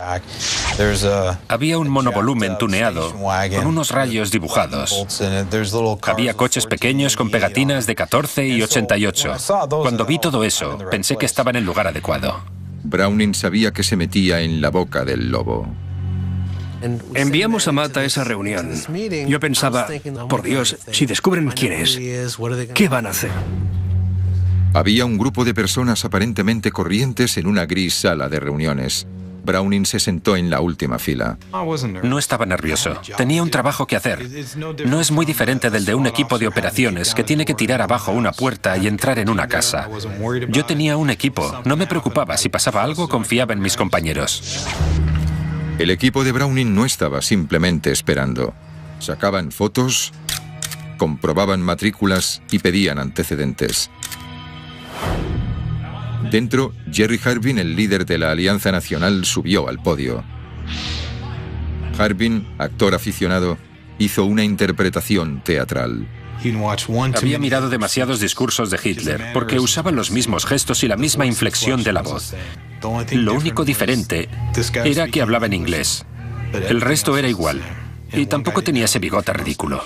Había un monovolumen tuneado con unos rayos dibujados. Había coches pequeños con pegatinas de 14 y 88. Cuando vi todo eso, pensé que estaba en el lugar adecuado. Browning sabía que se metía en la boca del lobo. Enviamos a Matt a esa reunión. Yo pensaba, por Dios, si descubren quién es, ¿qué van a hacer? Había un grupo de personas aparentemente corrientes en una gris sala de reuniones. Browning se sentó en la última fila. No estaba nervioso. Tenía un trabajo que hacer. No es muy diferente del de un equipo de operaciones que tiene que tirar abajo una puerta y entrar en una casa. Yo tenía un equipo. No me preocupaba. Si pasaba algo, confiaba en mis compañeros. El equipo de Browning no estaba simplemente esperando. Sacaban fotos, comprobaban matrículas y pedían antecedentes. Dentro, Jerry Harbin, el líder de la Alianza Nacional, subió al podio. Harbin, actor aficionado, hizo una interpretación teatral. Había mirado demasiados discursos de Hitler porque usaban los mismos gestos y la misma inflexión de la voz. Lo único diferente era que hablaba en inglés. El resto era igual. Y tampoco tenía ese bigote ridículo.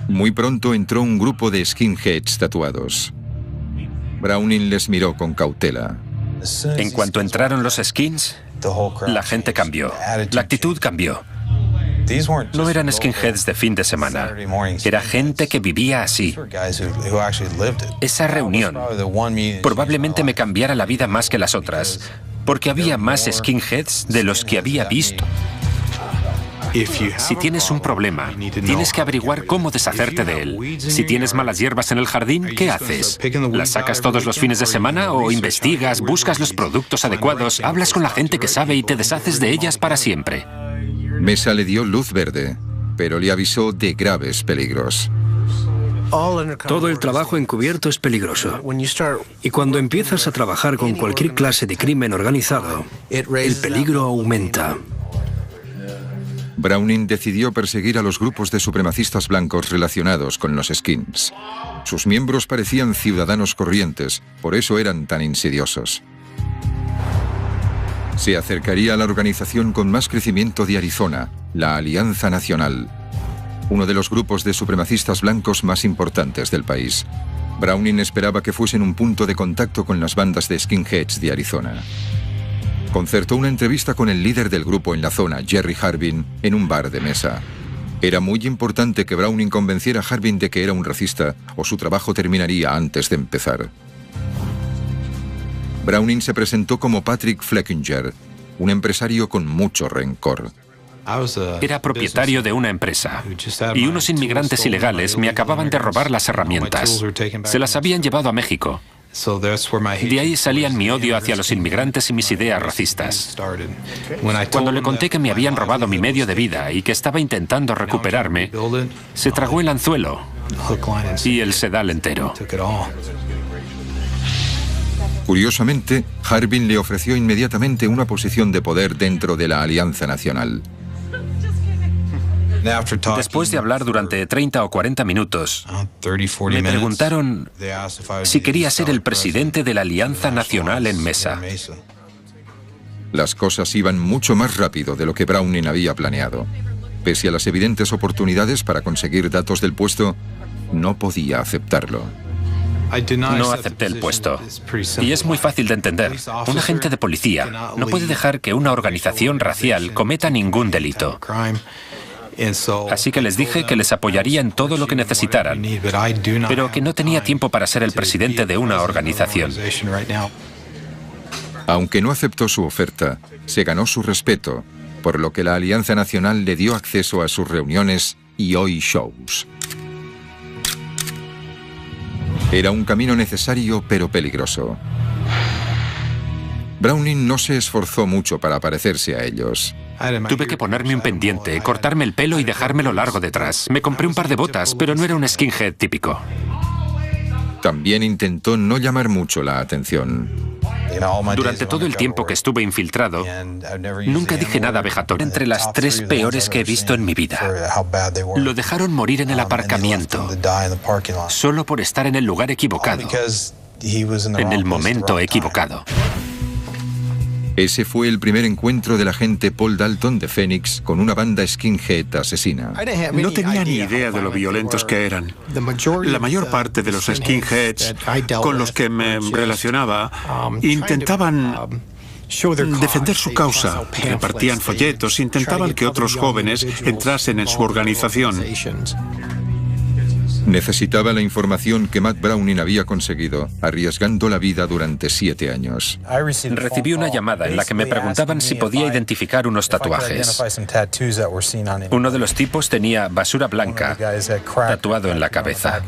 Muy pronto entró un grupo de skinheads tatuados. Browning les miró con cautela. En cuanto entraron los skins, la gente cambió. La actitud cambió. No eran skinheads de fin de semana. Era gente que vivía así. Esa reunión probablemente me cambiara la vida más que las otras, porque había más skinheads de los que había visto. Si tienes un problema, tienes que averiguar cómo deshacerte de él. Si tienes malas hierbas en el jardín, ¿qué haces? ¿Las sacas todos los fines de semana o investigas, buscas los productos adecuados, hablas con la gente que sabe y te deshaces de ellas para siempre? Mesa le dio luz verde, pero le avisó de graves peligros. Todo el trabajo encubierto es peligroso. Y cuando empiezas a trabajar con cualquier clase de crimen organizado, el peligro aumenta. Browning decidió perseguir a los grupos de supremacistas blancos relacionados con los skins. Sus miembros parecían ciudadanos corrientes, por eso eran tan insidiosos. Se acercaría a la organización con más crecimiento de Arizona, la Alianza Nacional, uno de los grupos de supremacistas blancos más importantes del país. Browning esperaba que fuesen un punto de contacto con las bandas de skinheads de Arizona. Concertó una entrevista con el líder del grupo en la zona, Jerry Harbin, en un bar de mesa. Era muy importante que Browning convenciera a Harbin de que era un racista o su trabajo terminaría antes de empezar. Browning se presentó como Patrick Fleckinger, un empresario con mucho rencor. Era propietario de una empresa y unos inmigrantes ilegales me acababan de robar las herramientas. Se las habían llevado a México. De ahí salían mi odio hacia los inmigrantes y mis ideas racistas. Cuando le conté que me habían robado mi medio de vida y que estaba intentando recuperarme, se tragó el anzuelo y el sedal entero. Curiosamente, Harbin le ofreció inmediatamente una posición de poder dentro de la Alianza Nacional. Después de hablar durante 30 o 40 minutos, me preguntaron si quería ser el presidente de la Alianza Nacional en Mesa. Las cosas iban mucho más rápido de lo que Browning había planeado. Pese a las evidentes oportunidades para conseguir datos del puesto, no podía aceptarlo. No acepté el puesto. Y es muy fácil de entender. Un agente de policía no puede dejar que una organización racial cometa ningún delito. Así que les dije que les apoyaría en todo lo que necesitaran, pero que no tenía tiempo para ser el presidente de una organización. Aunque no aceptó su oferta, se ganó su respeto, por lo que la Alianza Nacional le dio acceso a sus reuniones y hoy shows. Era un camino necesario pero peligroso. Browning no se esforzó mucho para parecerse a ellos. Tuve que ponerme un pendiente, cortarme el pelo y dejármelo largo detrás. Me compré un par de botas, pero no era un skinhead típico. También intentó no llamar mucho la atención. Durante todo el tiempo que estuve infiltrado, nunca dije nada vejatorio. Entre las 3 peores que he visto en mi vida. Lo dejaron morir en el aparcamiento, solo por estar en el lugar equivocado, en el momento equivocado. Ese fue el primer encuentro del agente Paul Dalton de Phoenix con una banda skinhead asesina. No tenía ni idea de lo violentos que eran. La mayor parte de los skinheads con los que me relacionaba intentaban defender su causa, repartían folletos, intentaban que otros jóvenes entrasen en su organización. Necesitaba la información que Matt Browning había conseguido, arriesgando la vida durante 7 años. Recibí una llamada en la que me preguntaban si podía identificar unos tatuajes. Uno de los tipos tenía basura blanca tatuado en la cabeza.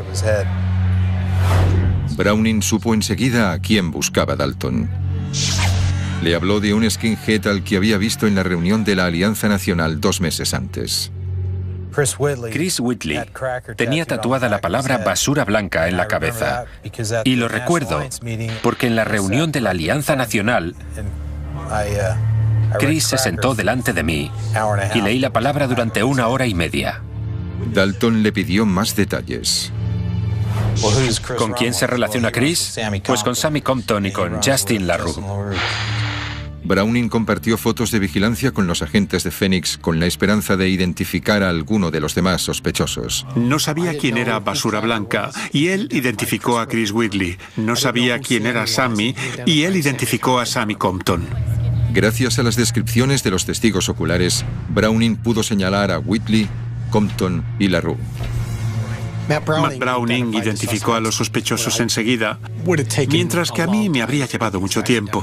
Browning supo enseguida a quién buscaba Dalton. Le habló de un skinhead al que había visto en la reunión de la Alianza Nacional 2 meses antes. Chris Whitley tenía tatuada la palabra basura blanca en la cabeza. Y lo recuerdo porque en la reunión de la Alianza Nacional, Chris se sentó delante de mí y leí la palabra durante 1 hora y media. Dalton le pidió más detalles. ¿Con quién se relaciona Chris? Pues con Sammy Compton y con Justin LaRue. Browning compartió fotos de vigilancia con los agentes de Phoenix con la esperanza de identificar a alguno de los demás sospechosos. No sabía quién era Basura Blanca y él identificó a Chris Whitley. No sabía quién era Sammy y él identificó a Sammy Compton. Gracias a las descripciones de los testigos oculares, Browning pudo señalar a Whitley, Compton y LaRue. Matt Browning identificó a los sospechosos enseguida, mientras que a mí me habría llevado mucho tiempo.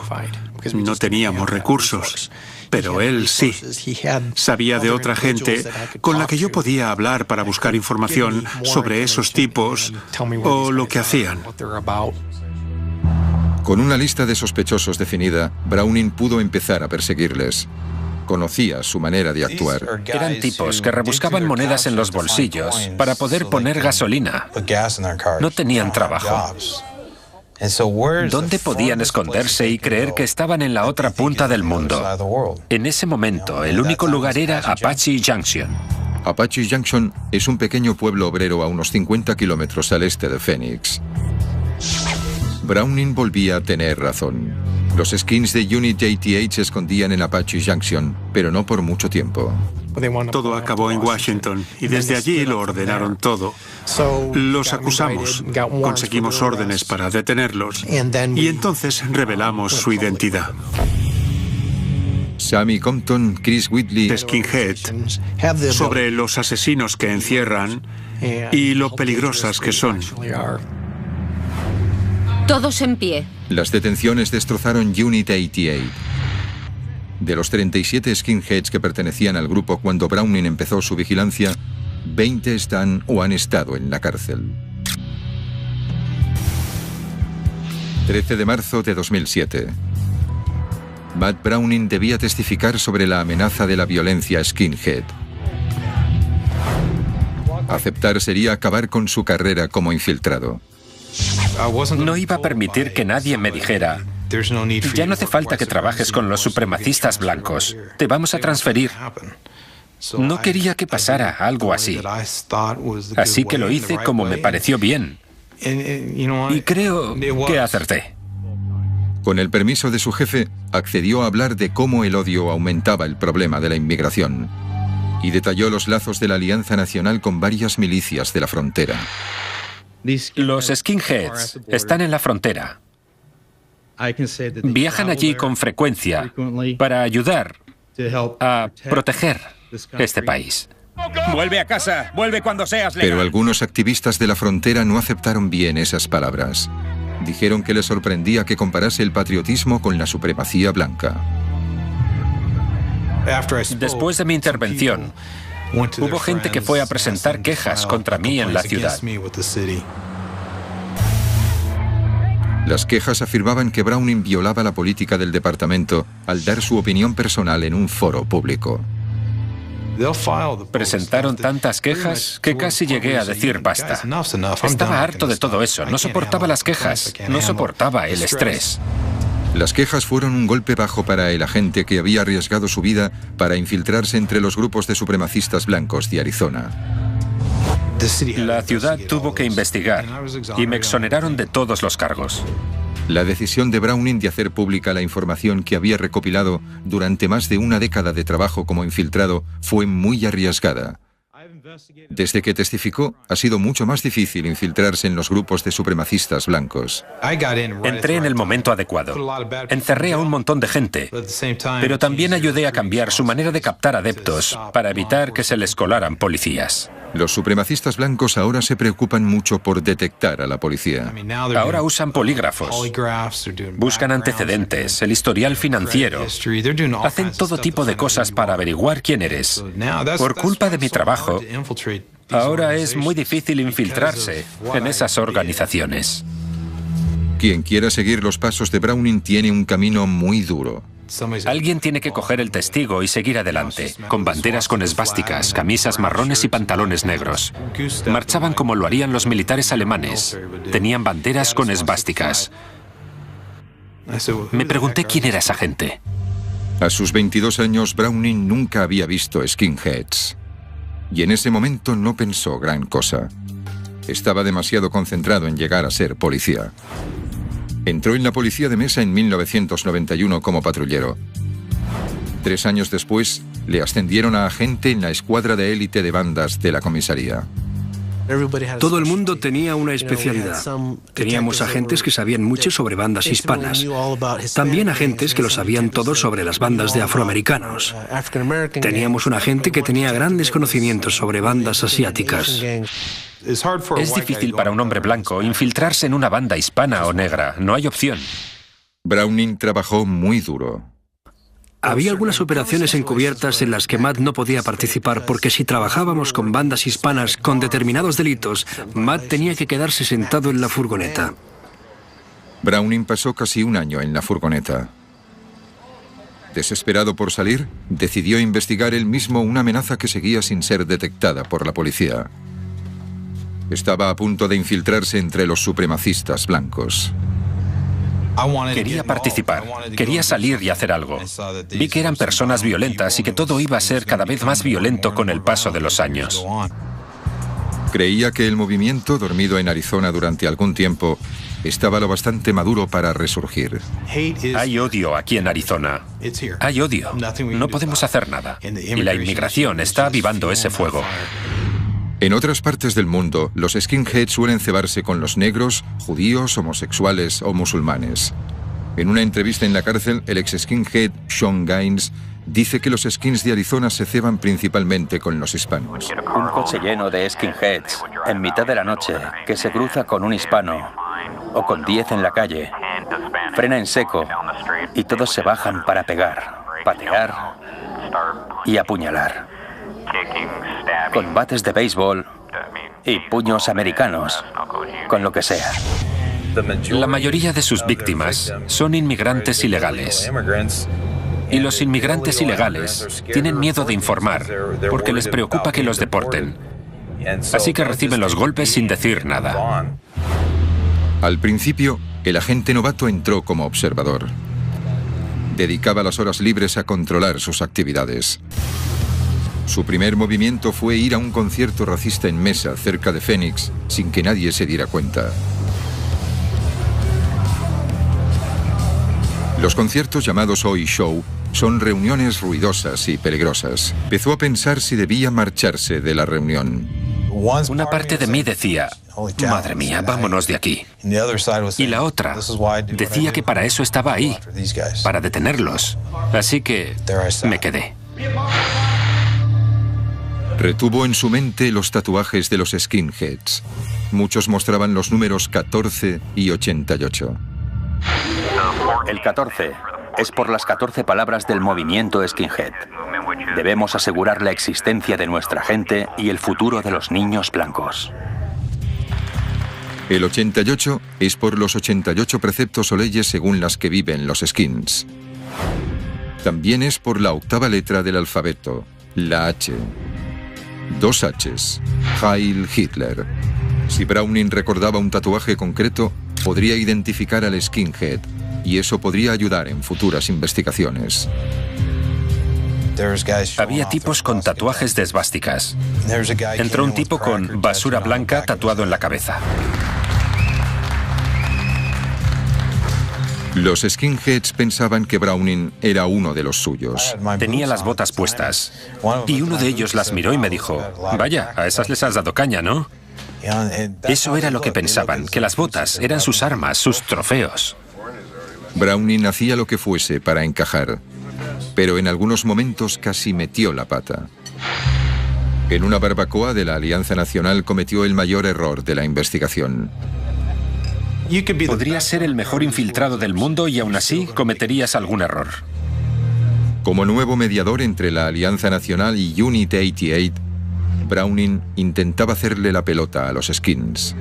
No teníamos recursos, pero él sí. Sabía de otra gente con la que yo podía hablar para buscar información sobre esos tipos o lo que hacían. Con una lista de sospechosos definida, Browning pudo empezar a perseguirles. Conocía su manera de actuar. Eran tipos que rebuscaban monedas en los bolsillos para poder poner gasolina. No tenían trabajo. ¿Dónde podían esconderse y creer que estaban en la otra punta del mundo? En ese momento, el único lugar era Apache Junction. Apache Junction es un pequeño pueblo obrero a unos 50 kilómetros al este de Phoenix. Browning volvía a tener razón. Los skins de Unit 88 se escondían en Apache Junction, pero no por mucho tiempo. Todo acabó en Washington y desde allí lo ordenaron todo. Los acusamos, conseguimos órdenes para detenerlos y entonces revelamos su identidad. Sammy Compton, Chris Whitley, Skinhead, sobre los asesinos que encierran y lo peligrosas que son. Todos en pie. Las detenciones destrozaron Unit 88. De los 37 skinheads que pertenecían al grupo cuando Browning empezó su vigilancia, 20 están o han estado en la cárcel. 13 de marzo de 2007. Matt Browning debía testificar sobre la amenaza de la violencia skinhead. Aceptar sería acabar con su carrera como infiltrado. No iba a permitir que nadie me dijera: ya no hace falta que trabajes con los supremacistas blancos, te vamos a transferir. No quería que pasara algo así. Así que lo hice como me pareció bien. Y creo que acerté. Con el permiso de su jefe, accedió a hablar de cómo el odio aumentaba el problema de la inmigración y detalló los lazos de la Alianza Nacional con varias milicias de la frontera. Los skinheads están en la frontera. Viajan allí con frecuencia para ayudar a proteger este país. Vuelve a casa, vuelve cuando seas legal. Pero algunos activistas de la frontera no aceptaron bien esas palabras. Dijeron que les sorprendía que comparase el patriotismo con la supremacía blanca. Después de mi intervención, hubo gente que fue a presentar quejas contra mí en la ciudad. Las quejas afirmaban que Browning violaba la política del departamento al dar su opinión personal en un foro público. Presentaron tantas quejas que casi llegué a decir basta. Estaba harto de todo eso, no soportaba las quejas, no soportaba el estrés. Las quejas fueron un golpe bajo para el agente que había arriesgado su vida para infiltrarse entre los grupos de supremacistas blancos de Arizona. La ciudad tuvo que investigar y me exoneraron de todos los cargos. La decisión de Browning de hacer pública la información que había recopilado durante más de una década de trabajo como infiltrado fue muy arriesgada. Desde que testificó, ha sido mucho más difícil infiltrarse en los grupos de supremacistas blancos. Entré en el momento adecuado. Encerré a un montón de gente, pero también ayudé a cambiar su manera de captar adeptos para evitar que se les colaran policías. Los supremacistas blancos ahora se preocupan mucho por detectar a la policía. Ahora usan polígrafos, buscan antecedentes, el historial financiero, hacen todo tipo de cosas para averiguar quién eres. Por culpa de mi trabajo, ahora es muy difícil infiltrarse en esas organizaciones. Quien quiera seguir los pasos de Browning tiene un camino muy duro. Alguien tiene que coger el testigo y seguir adelante, con banderas con esvásticas, camisas marrones y pantalones negros. Marchaban como lo harían los militares alemanes. Tenían banderas con esvásticas. Me pregunté quién era esa gente. A sus 22 años, Browning nunca había visto skinheads. Y en ese momento no pensó gran cosa. Estaba demasiado concentrado en llegar a ser policía. Entró en la policía de mesa en 1991 como patrullero. 3 años después, le ascendieron a agente en la escuadra de élite de bandas de la comisaría. Todo el mundo tenía una especialidad. Teníamos agentes que sabían mucho sobre bandas hispanas. También agentes que lo sabían todo sobre las bandas de afroamericanos. Teníamos un agente que tenía grandes conocimientos sobre bandas asiáticas. Es difícil para un hombre blanco infiltrarse en una banda hispana o negra. No hay opción. Browning trabajó muy duro. Había algunas operaciones encubiertas en las que Matt no podía participar porque si trabajábamos con bandas hispanas con determinados delitos, Matt tenía que quedarse sentado en la furgoneta. Browning pasó casi un año en la furgoneta. Desesperado por salir, decidió investigar él mismo una amenaza que seguía sin ser detectada por la policía. Estaba a punto de infiltrarse entre los supremacistas blancos. Quería participar, quería salir y hacer algo. Vi que eran personas violentas y que todo iba a ser cada vez más violento con el paso de los años. Creía que el movimiento, dormido en Arizona durante algún tiempo, estaba lo bastante maduro para resurgir. Hay odio aquí en Arizona. Hay odio. No podemos hacer nada. Y la inmigración está avivando ese fuego. En otras partes del mundo, los skinheads suelen cebarse con los negros, judíos, homosexuales o musulmanes. En una entrevista en la cárcel, el ex skinhead Sean Gaines dice que los skins de Arizona se ceban principalmente con los hispanos. Un coche lleno de skinheads en mitad de la noche que se cruza con un hispano o con 10 en la calle, frena en seco y todos se bajan para pegar, patear y apuñalar. Con bates de béisbol y puños americanos, con lo que sea. La mayoría de sus víctimas son inmigrantes ilegales. Y los inmigrantes ilegales tienen miedo de informar porque les preocupa que los deporten. Así que reciben los golpes sin decir nada. Al principio, el agente novato entró como observador. Dedicaba las horas libres a controlar sus actividades. Su primer movimiento fue ir a un concierto racista en Mesa, cerca de Phoenix, sin que nadie se diera cuenta. Los conciertos llamados Oi Show son reuniones ruidosas y peligrosas. Empezó a pensar si debía marcharse de la reunión. Una parte de mí decía, madre mía, vámonos de aquí. Y la otra decía que para eso estaba ahí, para detenerlos. Así que me quedé. Retuvo en su mente los tatuajes de los skinheads. Muchos mostraban los números 14 y 88. El 14 es por las 14 palabras del movimiento skinhead. Debemos asegurar la existencia de nuestra gente y el futuro de los niños blancos. El 88 es por los 88 preceptos o leyes según las que viven los skins. También es por la octava letra del alfabeto, la H. 2 H's. Heil Hitler. Si Browning recordaba un tatuaje concreto, podría identificar al skinhead, y eso podría ayudar en futuras investigaciones. Había tipos con tatuajes de esvásticas. Entró un tipo con basura blanca tatuado en la cabeza. Los skinheads pensaban que Browning era uno de los suyos. Tenía las botas puestas. Y uno de ellos las miró y me dijo, vaya, a esas les has dado caña, ¿no? Eso era lo que pensaban, que las botas eran sus armas, sus trofeos. Browning hacía lo que fuese para encajar, pero en algunos momentos casi metió la pata. En una barbacoa de la Alianza Nacional cometió el mayor error de la investigación. Podrías ser el mejor infiltrado del mundo y aún así cometerías algún error. Como nuevo mediador entre la Alianza Nacional y Unit 88, Browning intentaba hacerle la pelota a los skins.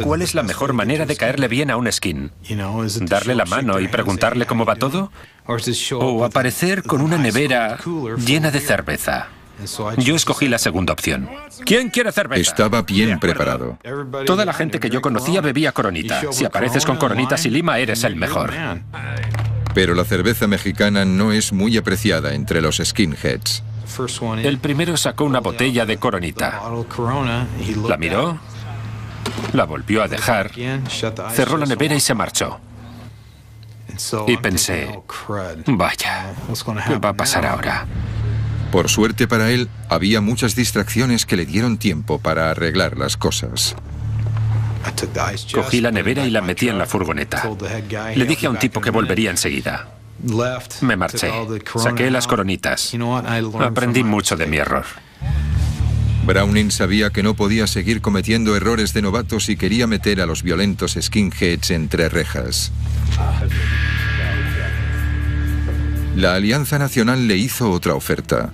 ¿Cuál es la mejor manera de caerle bien a un skin? ¿Darle la mano y preguntarle cómo va todo? ¿O aparecer con una nevera llena de cerveza? Yo escogí la segunda opción. ¿Quién quiere cerveza? Estaba bien preparado. Toda la gente que yo conocía bebía Coronita. Si apareces con Coronitas y Lima, eres el mejor. Pero la cerveza mexicana no es muy apreciada entre los skinheads. El primero sacó una botella de Coronita. La miró, la volvió a dejar, cerró la nevera y se marchó. Y pensé, vaya, ¿qué va a pasar ahora? Por suerte para él, había muchas distracciones que le dieron tiempo para arreglar las cosas. Cogí la nevera y la metí en la furgoneta. Le dije a un tipo que volvería enseguida. Me marché. Saqué las Coronitas. Aprendí mucho de mi error. Browning sabía que no podía seguir cometiendo errores de novatos y quería meter a los violentos skinheads entre rejas. La Alianza Nacional le hizo otra oferta.